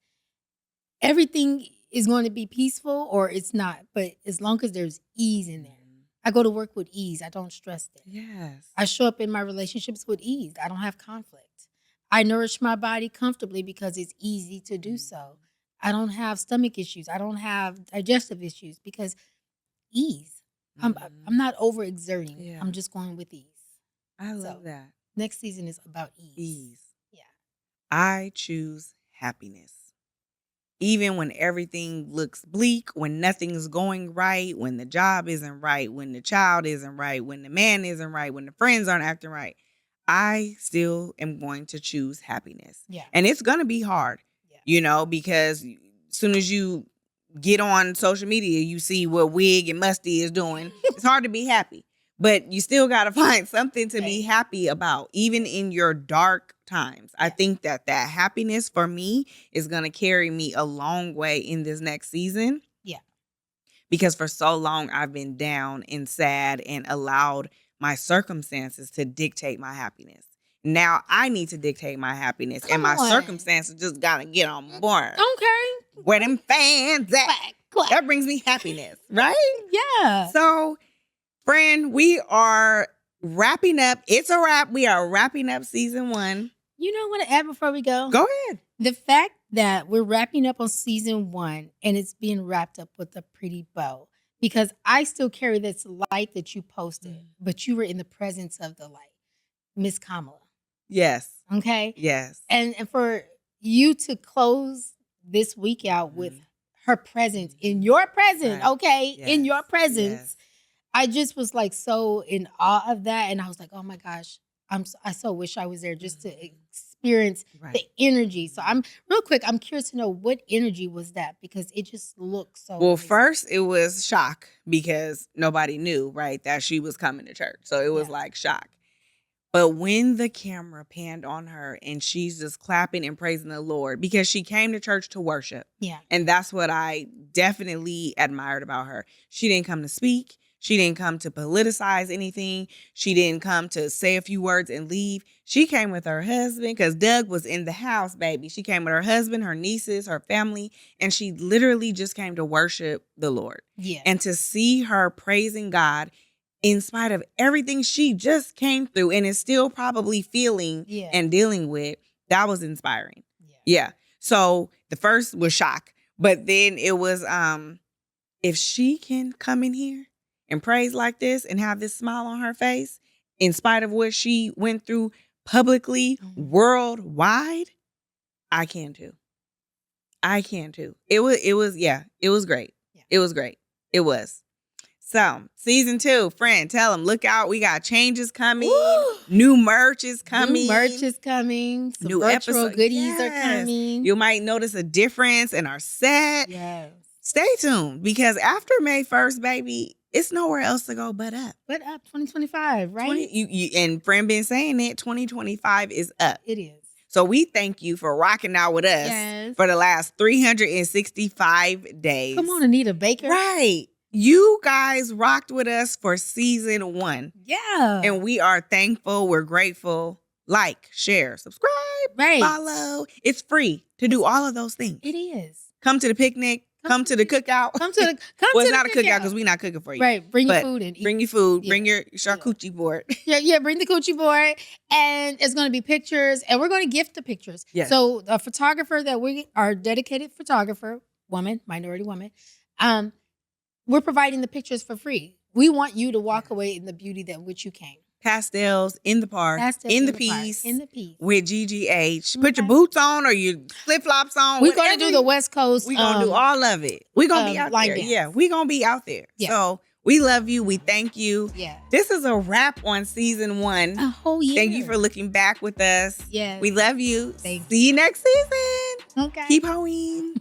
[SPEAKER 2] Everything is going to be peaceful or it's not, but as long as there's ease in there. I go to work with ease. I don't stress it.
[SPEAKER 1] Yes.
[SPEAKER 2] I show up in my relationships with ease. I don't have conflict. I nourish my body comfortably because it's easy to do so. I don't have stomach issues. I don't have digestive issues because ease. I'm not overexerting.
[SPEAKER 1] Yeah.
[SPEAKER 2] I'm just going with ease.
[SPEAKER 1] I love that.
[SPEAKER 2] Next season is about ease.
[SPEAKER 1] Ease.
[SPEAKER 2] Yeah.
[SPEAKER 1] I choose happiness. Even when everything looks bleak, when nothing's going right, when the job isn't right, when the child isn't right, when the man isn't right, when the friends aren't acting right, I still am going to choose happiness.
[SPEAKER 2] Yeah.
[SPEAKER 1] And it's going to be hard, you know, because as soon as you get on social media, you see what Wig and Musty is doing. It's hard to be happy. But you still got to find something to be happy about, even in your dark times. I think that happiness for me is going to carry me a long way in this next season. Yeah. Because for so long, I've been down and sad and allowed my circumstances to dictate my happiness. Now I need to dictate my happiness. And my circumstances just got to get on board.
[SPEAKER 2] Okay.
[SPEAKER 1] Where them fans at? That brings me happiness, right?
[SPEAKER 2] Yeah.
[SPEAKER 1] So, friend, we are wrapping up. It's a wrap. We are wrapping up season 1.
[SPEAKER 2] You know what to add before we go?
[SPEAKER 1] Go ahead.
[SPEAKER 2] The fact that we're wrapping up on season 1 and it's being wrapped up with a pretty bow. Because I still carry this light that you posted, but you were in the presence of the light. Miss Kamala.
[SPEAKER 1] Yes.
[SPEAKER 2] Okay?
[SPEAKER 1] Yes.
[SPEAKER 2] And for you to close this week out with her presence, in your presence, okay? Yes. In your presence. Yes. I just was like so in awe of that. And I was like, oh my gosh, I so wish I was there just to experience the energy. So I'm curious to know what energy was that, because it just looks so
[SPEAKER 1] well,
[SPEAKER 2] amazing.
[SPEAKER 1] First it was shock because nobody knew, right, that she was coming to church. So it was like shock. But when the camera panned on her and she's just clapping and praising the Lord because she came to church to worship. Yeah. And that's what I definitely admired about her. She didn't come to speak. She didn't come to politicize anything. She didn't come to say a few words and leave. She came with her husband because Doug was in the house, baby. She came with her husband, her nieces, her family, and she literally just came to worship the Lord. Yeah. And to see her praising God in spite of everything she just came through and is still probably feeling and dealing with, that was inspiring. Yeah. So the first was shock, but then it was if she can come in here and praise like this and have this smile on her face, in spite of what she went through publicly, worldwide, I can too. I can too. It was great.
[SPEAKER 2] Yeah.
[SPEAKER 1] It was great. It was. So, season 2, friend, tell them, look out. We got changes coming.
[SPEAKER 2] Woo!
[SPEAKER 1] New merch is coming.
[SPEAKER 2] New merch is coming. Some
[SPEAKER 1] New
[SPEAKER 2] virtual
[SPEAKER 1] episode-
[SPEAKER 2] goodies are
[SPEAKER 1] Yes.
[SPEAKER 2] coming.
[SPEAKER 1] You might notice a difference in our set.
[SPEAKER 2] Yes.
[SPEAKER 1] Stay tuned, because after May 1st, baby, it's nowhere else to go but up.
[SPEAKER 2] But up 2025, right?
[SPEAKER 1] And friend been saying it, 2025 is up.
[SPEAKER 2] It is.
[SPEAKER 1] So we thank you for rocking out with us
[SPEAKER 2] Yes.
[SPEAKER 1] for the last 365 days.
[SPEAKER 2] Come on, Anita Baker.
[SPEAKER 1] Right. You guys rocked with us for season 1.
[SPEAKER 2] Yeah.
[SPEAKER 1] And we are thankful. We're grateful. Like, share, subscribe,
[SPEAKER 2] right.
[SPEAKER 1] follow. It's free to do all of those things.
[SPEAKER 2] It is.
[SPEAKER 1] Come to the picnic. Come to the cookout.
[SPEAKER 2] Come to the
[SPEAKER 1] Well, it's not a cookout because we're not cooking for you.
[SPEAKER 2] Right. Bring your
[SPEAKER 1] But
[SPEAKER 2] food and eat.
[SPEAKER 1] Bring your food.
[SPEAKER 2] Yeah.
[SPEAKER 1] Bring your charcuterie board.
[SPEAKER 2] Yeah, bring the coochie board, and it's going to be pictures, and we're going to gift the pictures.
[SPEAKER 1] Yes.
[SPEAKER 2] So a photographer that we are dedicated photographer, woman, minority woman, we're providing the pictures for free. We want you to walk away in the beauty that which you came.
[SPEAKER 1] Pastels in the park.
[SPEAKER 2] Pastels
[SPEAKER 1] in the
[SPEAKER 2] park,
[SPEAKER 1] piece.
[SPEAKER 2] in the piece.
[SPEAKER 1] With GGH. Put your
[SPEAKER 2] Okay.
[SPEAKER 1] boots on or your flip-flops on.
[SPEAKER 2] We're going to do the West Coast.
[SPEAKER 1] We're going to do all of it. We're going to be out
[SPEAKER 2] line
[SPEAKER 1] there.
[SPEAKER 2] dance.
[SPEAKER 1] Yeah, we're going to be out there.
[SPEAKER 2] Yeah.
[SPEAKER 1] So we love you. We thank you.
[SPEAKER 2] Yeah.
[SPEAKER 1] This is a wrap on season 1.
[SPEAKER 2] A whole year.
[SPEAKER 1] Thank you for looking back with us.
[SPEAKER 2] Yes.
[SPEAKER 1] We love you.
[SPEAKER 2] Thank
[SPEAKER 1] See you next season.
[SPEAKER 2] Okay.
[SPEAKER 1] Keep hoeing.